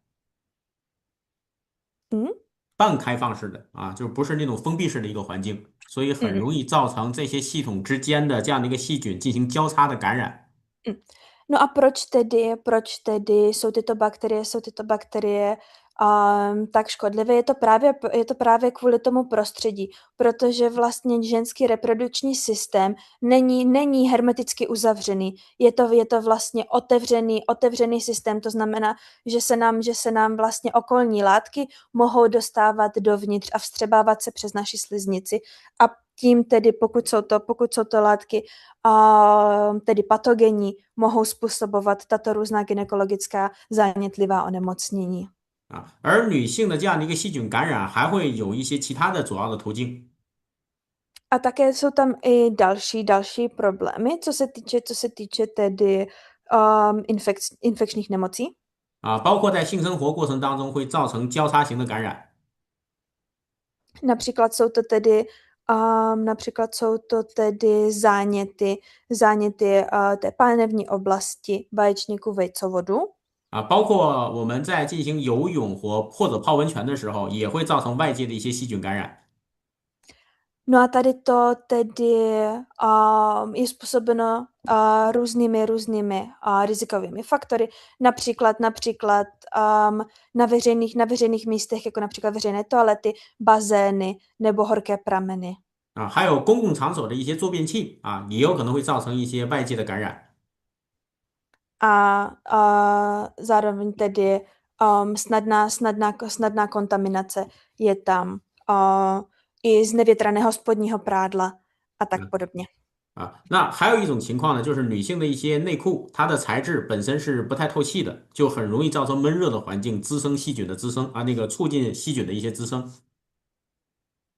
半开放式的啊，就不是那种封闭式的一个环境，所以很容易造成这些系统之间的这样的一个细菌进行交叉的感染。No a proč tedy jsou tyto bakterie tak škodlivé? Je to právě kvůli tomu prostředí, protože vlastně ženský reprodukční systém není hermeticky uzavřený. Je to vlastně otevřený systém, to znamená, že se nám vlastně okolní látky mohou dostávat dovnitř a vstřebávat se přes naši sliznici a tím tedy, pokud jsou to látky tedy patogenní, mohou způsobovat tato různá gynekologická zánětlivá onemocnění. 啊，而女性的这样的一个细菌感染还会有一些其他的主要的途径。A také jsou tam i další problémy, co se týče tedy infekčních nemocí. 啊，包括在性生活过程当中会造成交叉型的感染。Například jsou to tedy záněty té pánevní oblasti vaječníku vejcovodu. 啊，包括我们在进行游泳或者泡温泉的时候，也会造成外界的一些细菌感染。No a tady to tedy je způsobeno různými rizikovými faktory, například na veřejných místech, jako například veřejné toalety, bazény nebo horké prameny. 啊，还有公共场所的一些坐便器啊，也有可能会造成一些外界的感染。A zároveň tedy snadná kontaminace je tam i z nevětraného spodního prádla a tak podobně. 啊，那还有一种情况呢，就是女性的一些内裤，它的材质本身是不太透气的，就很容易造成闷热的环境，滋生细菌的滋生啊，那个促进细菌的一些滋生。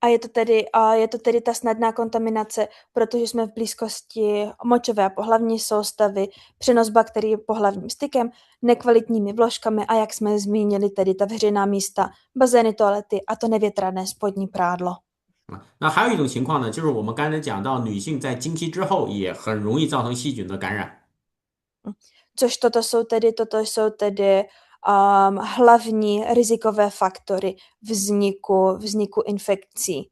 A je to tedy ta snadná kontaminace, protože jsme v blízkosti močové a pohlavní soustavy, přenos bakterií pohlavním stykem, nekvalitními vložkami a jak jsme zmínili, tedy ta veřejná místa, bazény, toalety a to nevětrané spodní prádlo. 啊，那还有一种情况呢，就是我们刚才讲到，女性在经期之后也很容易造成细菌的感染。Což toto jsou tedy hlavní rizikové faktory vzniku infekcí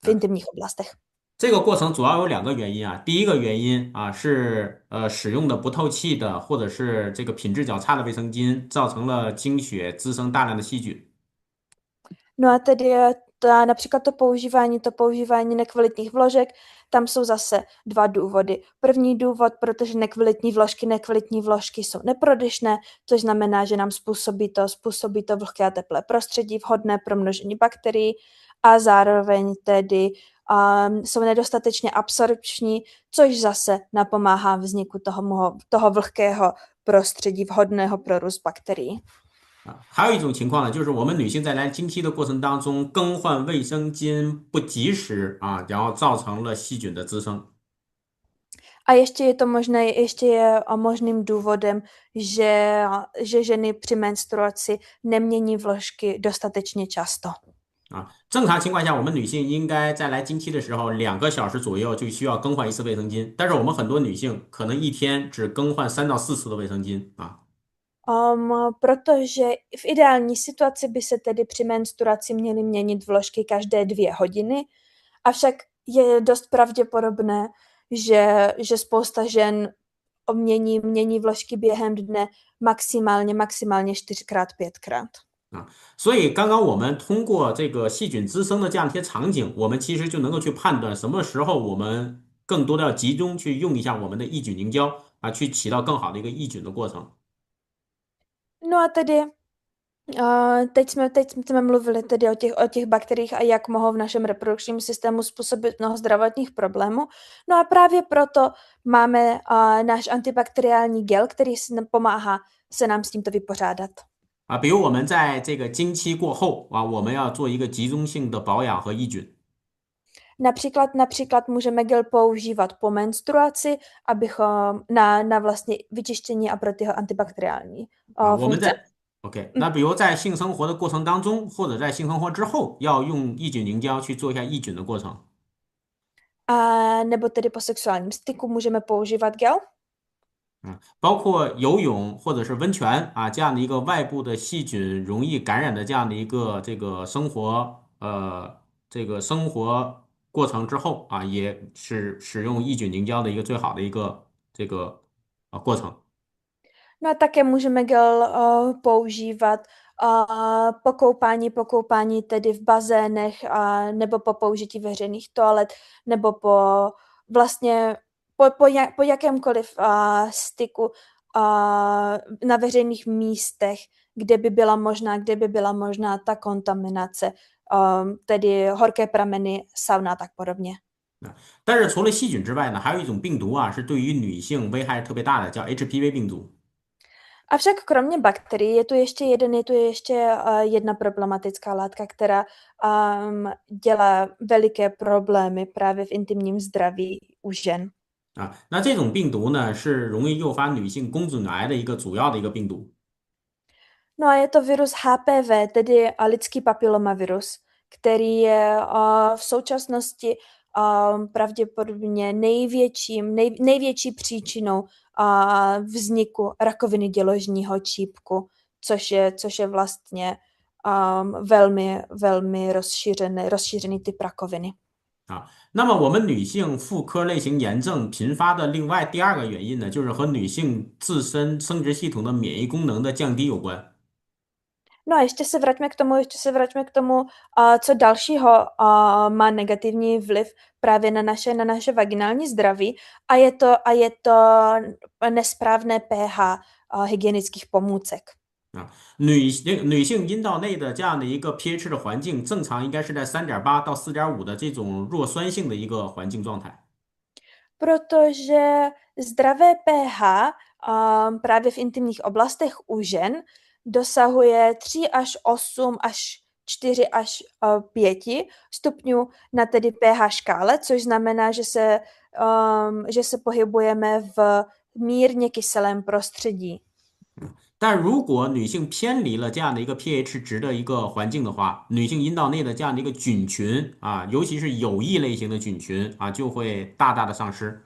v intimních oblastech. 这个过程主要有两个原因啊。第一个原因啊是使用的不透气的或者是这个品质较差的卫生巾，造成了经血滋生大量的细菌。No a tedy například to používání nekvalitních vložek, tam jsou zase dva důvody. První důvod, protože nekvalitní vložky jsou neprodyšné, což znamená, že nám způsobí to vlhké a teplé prostředí vhodné pro množení bakterií a zároveň tedy jsou nedostatečně absorpční, což zase napomáhá vzniku toho vlhkého prostředí vhodného pro růst bakterií. 还有一种情况呢，就是我们女性在来经期的过程当中更换卫生巾不及时啊，然后造成了细菌的滋生。A ještě je možným důvodem, že ženy při menstruaci nemění vložky dostatečně často. 啊，正常情况下，我们女性应该在来经期的时候2个小时左右就需要更换一次卫生巾，但是我们很多女性可能一天只更换3到4次的卫生巾啊。Protože v ideální situaci by se tedy při menstruaci měly měnit vložky každé 2 hodiny, avšak je dost pravděpodobné, že spousta žen mění vložky během dne maximálně 4x, 5x. 所以刚刚我们通过这个细菌滋生的这样一些场景，我们其实就能够去判断什么时候我们更多的要集中去用一下我们的抑菌凝胶啊，去起到更好的一个抑菌的过程。No a tedy teď jsme mluvili tedy o těch bakteriích a jak mohou v našem reprodukčním systému způsobit mnoho zdravotních problémů. No a právě proto máme náš antibakteriální gel, který pomáhá se nám s tímto vypořádat. 啊，比如我们在这个经期过后啊，我们要做一个集中性的保养和抑菌。Například můžeme gel používat po menstruaci, abychom na vlastně vyčištění a pro ty antibakteriální 我们 funkce. 在 OK，那比如在性生活的过程当中，或者在性生活之后，要用抑菌凝胶去做一下抑菌的过程。A nebo tedy po sexuálním styku můžeme používat gel. 包括游泳或者是温泉啊这样的一个外部的细菌容易感染的这样的一个生活过程之后啊，也是使用抑菌凝胶的一个最好的一个过程。No a také můžeme gel používat po koupání tedy v bazénech nebo po použití veřejných toalet nebo vlastně po jakémkoliv styku na veřejných místech, kde by byla možná ta kontaminace, tedy horké prameny, sauna a tak podobně. 但是除了细菌之外呢，还有一种病毒啊，是对于女性危害特别大的，叫 HPV 病毒。Avšak kromě bakterií je tu ještě jedna problematická látka, která dělá veliké problémy právě v intimním zdraví u žen. 啊，那这种病毒呢，是容易诱发女性宫颈癌的一个主要的一个病毒。No a je to virus HPV, tedy lidský papilomavirus, který je v současnosti pravděpodobně největší příčinou vzniku rakoviny děložního čípku, což je vlastně velmi, velmi rozšířený typ rakoviny. 啊，那么我们女性妇科类型炎症频发的另外第二个原因呢，就是和女性自身生殖系统的免疫功能的降低有关。No a ještě se vraťme k tomu, co dalšího má negativní vliv právě na naše vaginální zdraví a je to nesprávné pH hygienických pomůcek. 啊，女性阴道内的这样的一个 pH 的环境，正常应该是在3.8到4.5的这种弱酸性的一个环境状态。Protože zdravé pH právě v intimních oblastech u žen dosahuje 3 až 8 až 4 až 5 stupňů na tedy pH škále, což znamená, že se pohybujeme v mírně kyselém prostředí. 但如果女性偏离了这样的一个 pH 值的一个环境的话，女性阴道内的这样的一个菌群啊，尤其是有益类型的菌群啊，就会大大的丧失。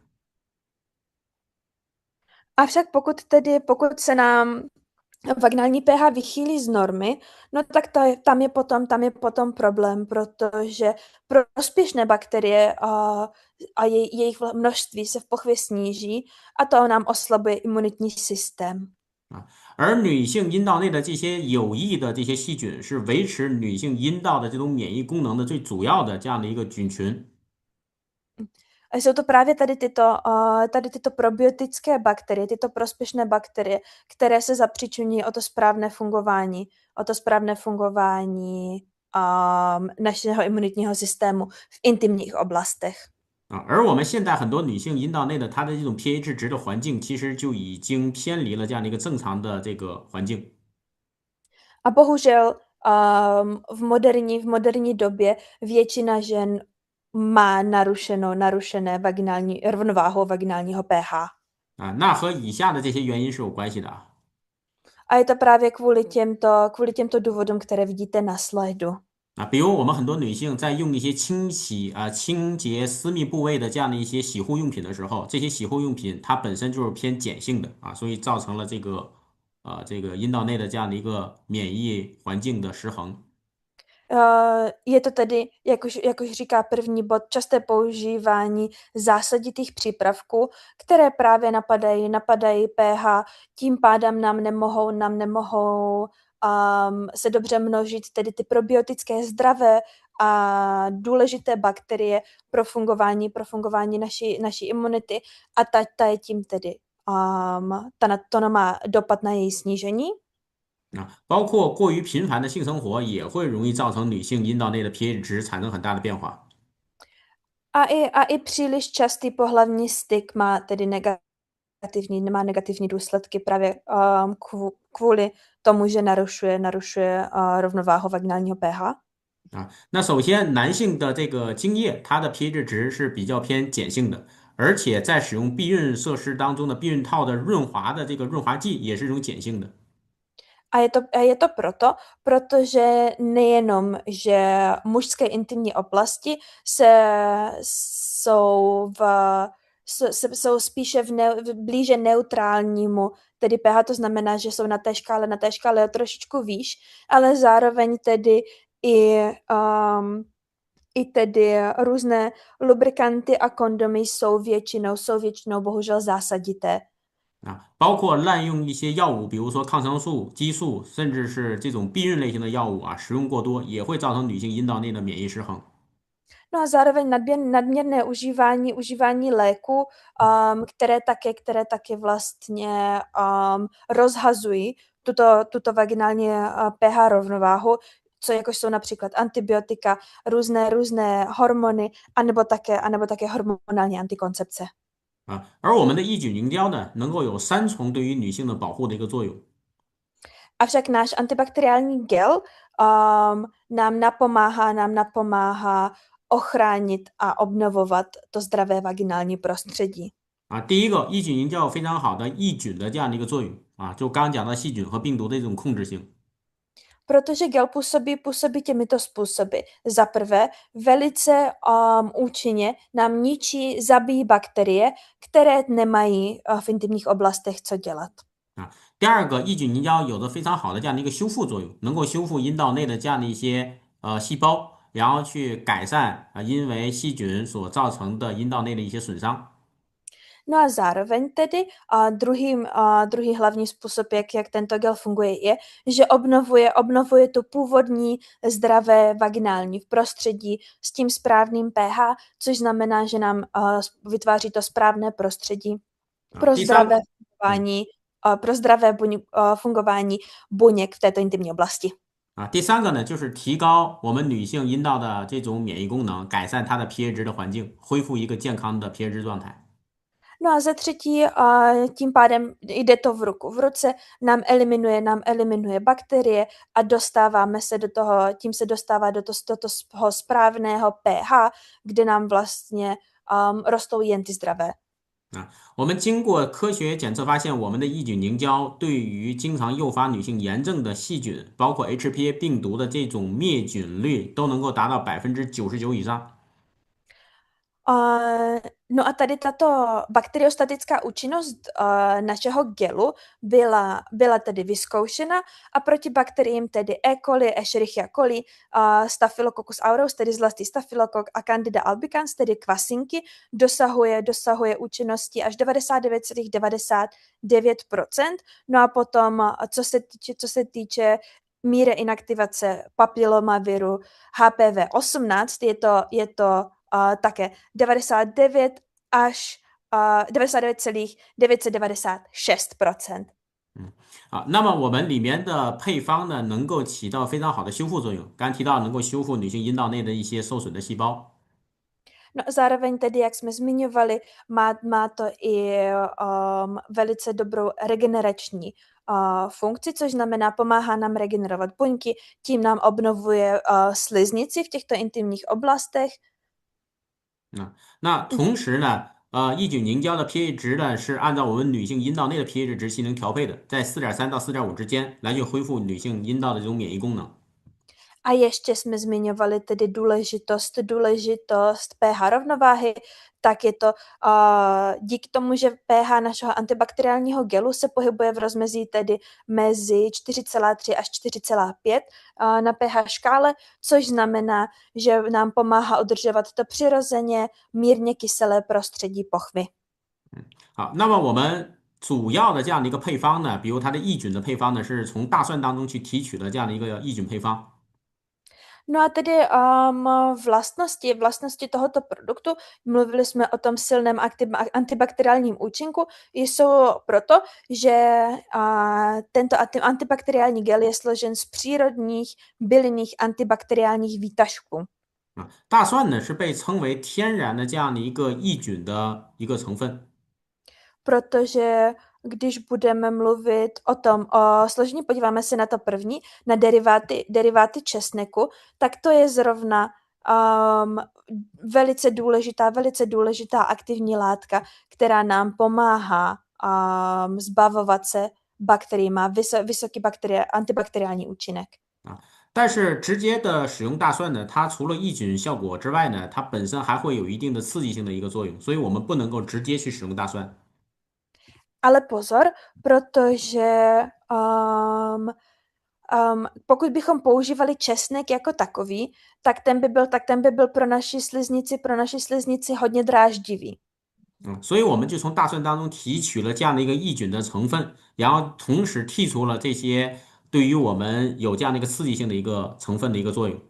Avšak pokud se nám vaginální pH vychýlí z normy, no tak tam je potom problém, protože prospěšné bakterie a jejich množství se v pochvě sníží a to nám oslabuje imunitní systém. 啊，而女性阴道内的这些有益的这些细菌，是维持女性阴道的这种免疫功能的最主要的这样的一个菌群。A jsou to právě tady tyto probiotické bakterie, tyto prospěšné bakterie, které se zapříčinují o to správné fungování našeho imunitního systému v intimních oblastech. 啊，而我们现在很多女性阴道内的它的这种 pH 值的环境，其实就已经偏离了这样的一个正常的这个环境。A bohužel v moderní době většina žen má narušené rovnováhu vaginálního pH. 啊，那和以下的这些原因是有关系的啊。A je to právě kvůli těmto důvodům, které vidíte na slajdu. 啊，比如我们很多女性在用一些清洗清洁私密部位的这样的一些洗护用品的时候，这些洗护用品它本身就是偏碱性的啊，所以造成了这个阴道内的这样的一个免疫环境的失衡。Je to tedy, jak už říká první bod, časté používání zásaditých přípravků, které právě napadají pH, tím pádem nám nemohou se dobře množit tedy ty probiotické zdravé a důležité bakterie pro fungování naší imunity a ta je tím tedy to má dopad na její snížení. 啊，包括过于频繁的性生活也会容易造成女性阴道内的 pH 值产生很大的变化。A i příliš častý pohlavní styk má negativní důsledky právě kvůli tomu, že narušuje rovnováhu vaginálního pH. 啊，那首先男性的这个精液，它的 pH 值是比较偏碱性的，而且在使用避孕设施当中的避孕套的润滑的这个润滑剂也是一种碱性的。A je to protože nejenom, že mužské intimní oblasti jsou jsou spíše blíže neutrálnímu, tedy pH, to znamená, že jsou na té škále trošičku výš, ale zároveň tedy i tedy různé lubrikanty a kondomy jsou většinou bohužel zásadité. 啊，包括滥用一些药物，比如说抗生素、激素，甚至是这种避孕类型的药物啊，使用过多也会造成女性阴道内的免疫失衡。No a zároveň nadměrné užívání léků, které taky vlastně rozhazují tuto vaginální pH rovnováhu, jakož jsou například antibiotika, různé hormony, anebo také hormonální antikoncepce. 啊，而我们的抑菌凝胶呢，能够有3重对于女性的保护的一个作用。Avšak náš antibakteriální gel nám napomáhá ochránit a obnovovat to zdravé vaginální prostředí. 啊，第一个，抑菌凝胶有非常好的抑菌的这样的一个作用啊，就刚刚讲到细菌和病毒的这种控制性。Protože gel působí těmito způsoby. Za prvé, velice účinně nám zabíjí bakterie, které nemají v intimních oblastech co dělat. 啊，第二个，抑菌凝胶有着非常好的这样的一个修复作用，能够修复阴道内的这样的一些细胞，然后去改善因为细菌所造成的阴道内的一些损伤。No a zároveň tedy druhý hlavní způsob, jak tento gel funguje, je, že obnovuje tu původní zdravé vaginální prostředí s tím správným pH, což znamená, že nám vytváří to správné prostředí pro zdravé fungování buněk v této intimní oblasti. 啊，第三个呢，就是提高我们女性阴道的这种免疫功能，改善它的 pH 值的环境，恢复一个健康的 pH 值状态。No a za třetí, tím pádem jde to v ruku v ruce, nám eliminuje bakterie a tím se dostává do toho správného pH, kde nám vlastně rostou jen ty zdravé. 啊，我们经过科学检测发现，我们的抑菌凝胶对于经常诱发女性炎症的细菌，包括 HPA 病毒的这种灭菌率，都能够达到99%以上。Uh, no a tady tato bakteriostatická účinnost našeho gelu byla tedy vyzkoušena a proti bakteriím tedy E. coli, Escherichia coli, Staphylococcus aureus, tedy zlastý stafylokok a Candida albicans, tedy kvasinky, dosahuje účinnosti až 99,99%. No a potom, co se týče míry inaktivace papilomaviru HPV 18, je to také 99 až 99,996%。那么我们里面的配方呢，能够起到非常好的修复作用。刚才提到能够修复女性阴道内的一些受损的细胞。No zároveň tedy, jak jsme zmiňovali, má to i velice dobrou regenerační funkci, což znamená, pomáhá nám regenerovat buňky, tím nám obnovuje sliznici v těchto intimních oblastech. 那同时呢，异菌凝胶的 pH 值呢是按照我们女性阴道内的 pH 值进行调配的，在4.3到4.5之间，来去恢复女性阴道的这种免疫功能。A ještě jsme zmiňovali tedy důležitost pH rovnováhy, tak je to díky tomu, že pH našeho antibakteriálního gelu se pohybuje v rozmezí tedy mezi 4,3 až 4,5 na pH škále, což znamená, že nám pomáhá udržovat to přirozeně mírně kyselé prostředí pochvy. 好，那么我们主要的这样的一个配方呢，比如它的抑菌的配方呢，是从大蒜当中去提取的这样的一个抑菌配方。No a tedy vlastnosti tohoto produktu, mluvili jsme o tom silném antibakteriálním účinku, jsou proto, že tento antibakteriální gel je složen z přírodních bylinných antibakteriálních výtažků. 大蒜呢是被称为天然的这样的一个抑菌的一个成分。Protože když budeme mluvit o složení, podíváme se na to první, na deriváty česneku, tak to je zrovna velice důležitá aktivní látka, která nám pomáhá zbavovat se bakterií, má vysoký antibakteriální účinek. 但是直接的使用大蒜呢，它除了抑菌效果之外呢，它本身还会有一定的刺激性的一个作用，所以我们不能够直接去使用大蒜。Ale pozor, protože pokud bychom používali česnek jako takový, tak ten by byl pro naši sliznici hodně dráždivý. 所以我们就从大蒜当中提取了这样的一个抑菌的成分，然后同时剔除了这些对于我们有这样的一个刺激性的一个成分的一个作用。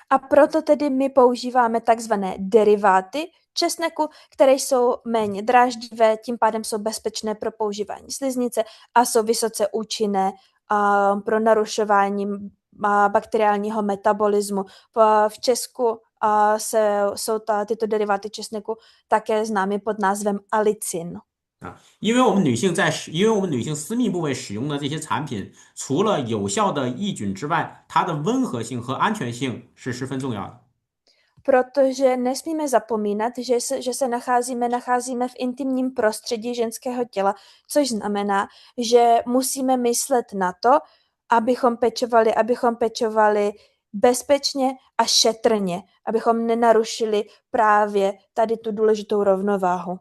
A proto tedy my používáme takzvané deriváty česneku, které jsou méně dráždivé, tím pádem jsou bezpečné pro používání sliznice a jsou vysoce účinné pro narušování bakteriálního metabolismu. V Česku jsou tyto deriváty česneku také známy pod názvem alicin. 因为我们女性私密部位使用的这些产品，除了有效的抑菌之外，它的温和性和安全性是十分重要的。Protože nesmíme zapomínat, že se nacházíme v intimním prostředí ženského těla, což znamená, že musíme myslet na to, abychom pečovali bezpečně a šetrně, abychom nenarušili právě tady tu důležitou rovnováhu.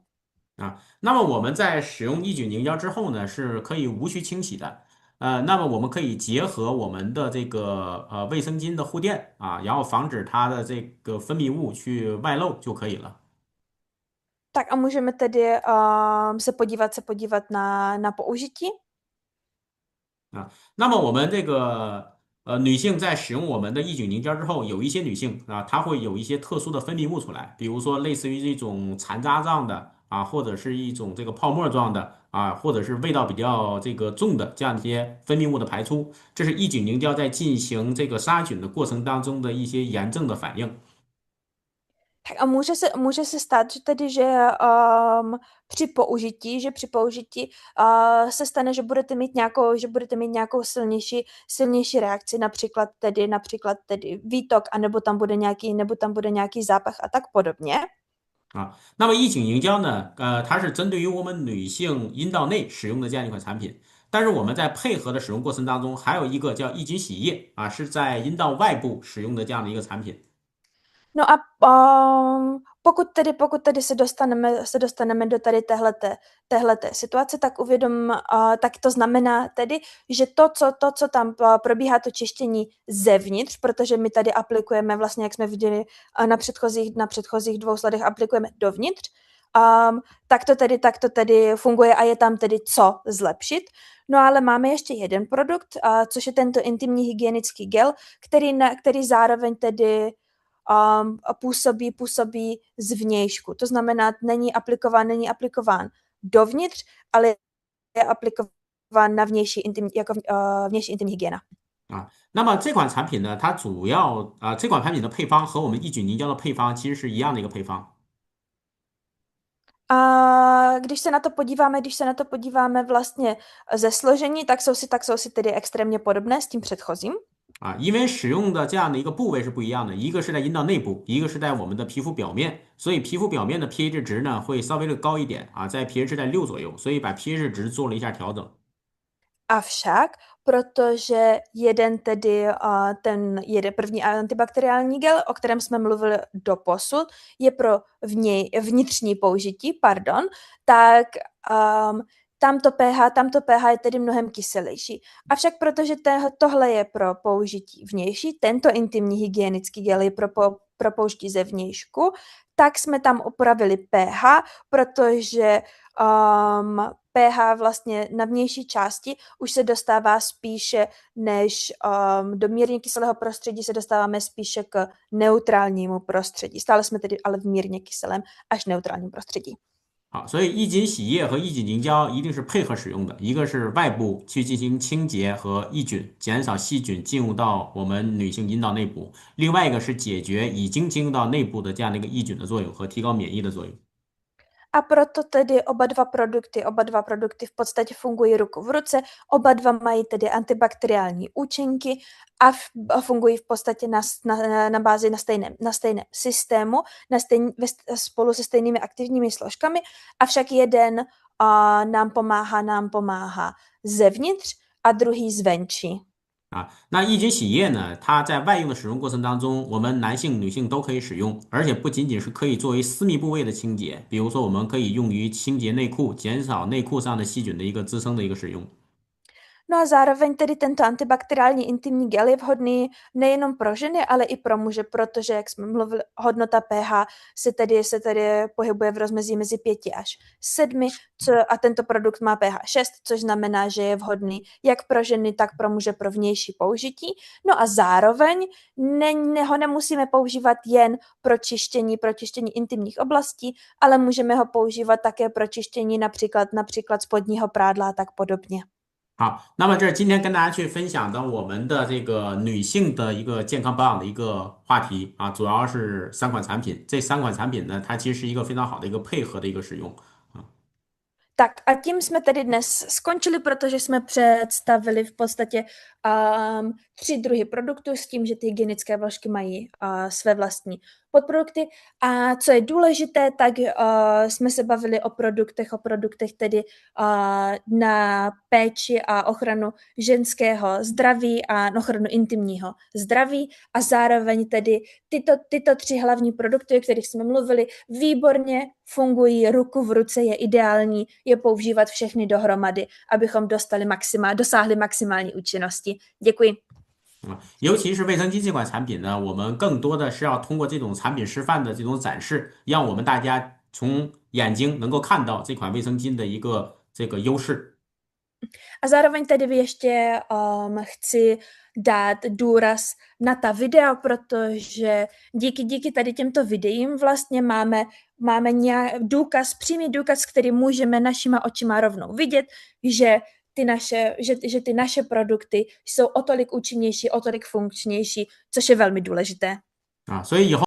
那么我们在使用抑菌凝胶之后呢，是可以无需清洗的。那么我们可以结合我们的这个卫生巾的护垫啊，然后防止它的这个分泌物去外漏就可以了。Tak a můžeme tedy se podívat na použití. 那么我们这个女性在使用我们的抑菌凝胶之后，有一些女性啊，她会有一些特殊的分泌物出来，比如说类似于这种残渣状的啊，或者是一种这个泡沫状的啊，或者是味道比较这个重的这样一些分泌物的排出，这是抑菌凝胶在进行这个杀菌的过程当中的一些炎症的反应。Tak a může se stát, že tedy, při použití se stane, že budete mít nějakou silnější reakci, například tedy výtok, anebo tam bude nějaký zápach a tak podobně. 那么抑菌凝胶呢，它是针对于我们女性阴道内使用的这样一款产品，但是我们在配合的使用过程当中，还有一个叫抑菌洗液啊，是在阴道外部使用的这样的一个产品。No a pokud tedy se dostaneme do tady téhleté situace, tak tak to znamená tedy, že to, co tam probíhá to čištění zevnitř, protože my tady aplikujeme vlastně, jak jsme viděli na předchozích 2 sladech, aplikujeme dovnitř, tak to tedy funguje a je tam tedy co zlepšit. No ale máme ještě jeden produkt, což je tento intimní hygienický gel, který zároveň tedy působí zvnějšku. To znamená, není aplikován dovnitř, ale je aplikován na vnější intimní hygiena.那么这款产品呢，它主要这款产品的配方和我们抑菌凝胶的配方其实是一样的一个配方。A když se na to podíváme vlastně ze složení, tak jsou si tedy extrémně podobné s tím předchozím. 因为使用的这样的一个部位是不一样的，一个是在阴道内部，一个是在我们的皮肤表面，所以皮肤表面的 pH 值呢会稍微的高一点在 pH 在6左右，所以把 pH 值做了一下调整。Avšak, protože jeden první antibakteriální gel, o kterém jsme mluvili doposud, je pro vnitřní použití, tak tamto pH je tedy mnohem kyselější. Avšak protože tohle je pro použití vnější, tento intimní hygienický gel je pro použití zevnějšku, tak jsme tam upravili pH, protože pH vlastně na vnější části už se dostává spíše než do mírně kyselého prostředí se dostáváme spíše k neutrálnímu prostředí. Stále jsme tedy ale v mírně kyselém až neutrálním prostředí. 好，所以抑菌洗液和抑菌凝胶一定是配合使用的，一个是外部去进行清洁和抑菌，减少细菌进入到我们女性阴道内部；另外一个是解决已经进入到内部的这样的一个抑菌的作用和提高免疫的作用。A proto tedy oba dva produkty v podstatě fungují ruku v ruce, oba dva mají tedy antibakteriální účinky a fungují v podstatě na bázi na stejném systému, spolu se stejnými aktivními složkami, avšak jeden nám pomáhá zevnitř a druhý zvenčí. 那抑菌洗液呢？它在外用的使用过程当中，我们男性、女性都可以使用，而且不仅仅是可以作为私密部位的清洁，比如说我们可以用于清洁内裤，减少内裤上的细菌的一个滋生的一个使用。No a zároveň tedy tento antibakteriální intimní gel je vhodný nejenom pro ženy, ale i pro muže, protože, jak jsme mluvili, hodnota pH se tedy pohybuje v rozmezí mezi 5 až 7 a tento produkt má pH 6, což znamená, že je vhodný jak pro ženy, tak pro muže pro vnější použití. No a zároveň ho nemusíme používat jen pro čištění intimních oblastí, ale můžeme ho používat také pro čištění například spodního prádla a tak podobně. 好，那么这是今天跟大家去分享的我们的这个女性的一个健康保养的一个话题主要是3款产品。这3款产品呢，它其实是一个非常好的一个配合的一个使用。Tak a tím jsme tedy dnes skončili, protože jsme představili v podstatě 3 druhy produktů s tím, že ty hygienické vložky mají své vlastní podprodukty. A co je důležité, tak jsme se bavili o produktech tedy na péči a ochranu ženského zdraví a ochranu intimního zdraví a zároveň tedy tyto 3 hlavní produkty, o kterých jsme mluvili, výborně fungují ruku v ruce, je ideální je používat všechny dohromady, abychom dosáhli maximální účinnosti. Děkuji. 尤其是卫生巾这款产品呢，我们更多的是要通过这种产品示范的这种展示，让我们大家从眼睛能够看到这款卫生巾的一个这个优势。A zároveň tedy ještě chci dát důraz na ta videa, protože díky tady těmto videím vlastně máme přímý důkaz, který můžeme našima očima rovnou vidět, že ty naše produkty jsou o tolik účinnější, o tolik funkčnější, což je velmi důležité. 所以以后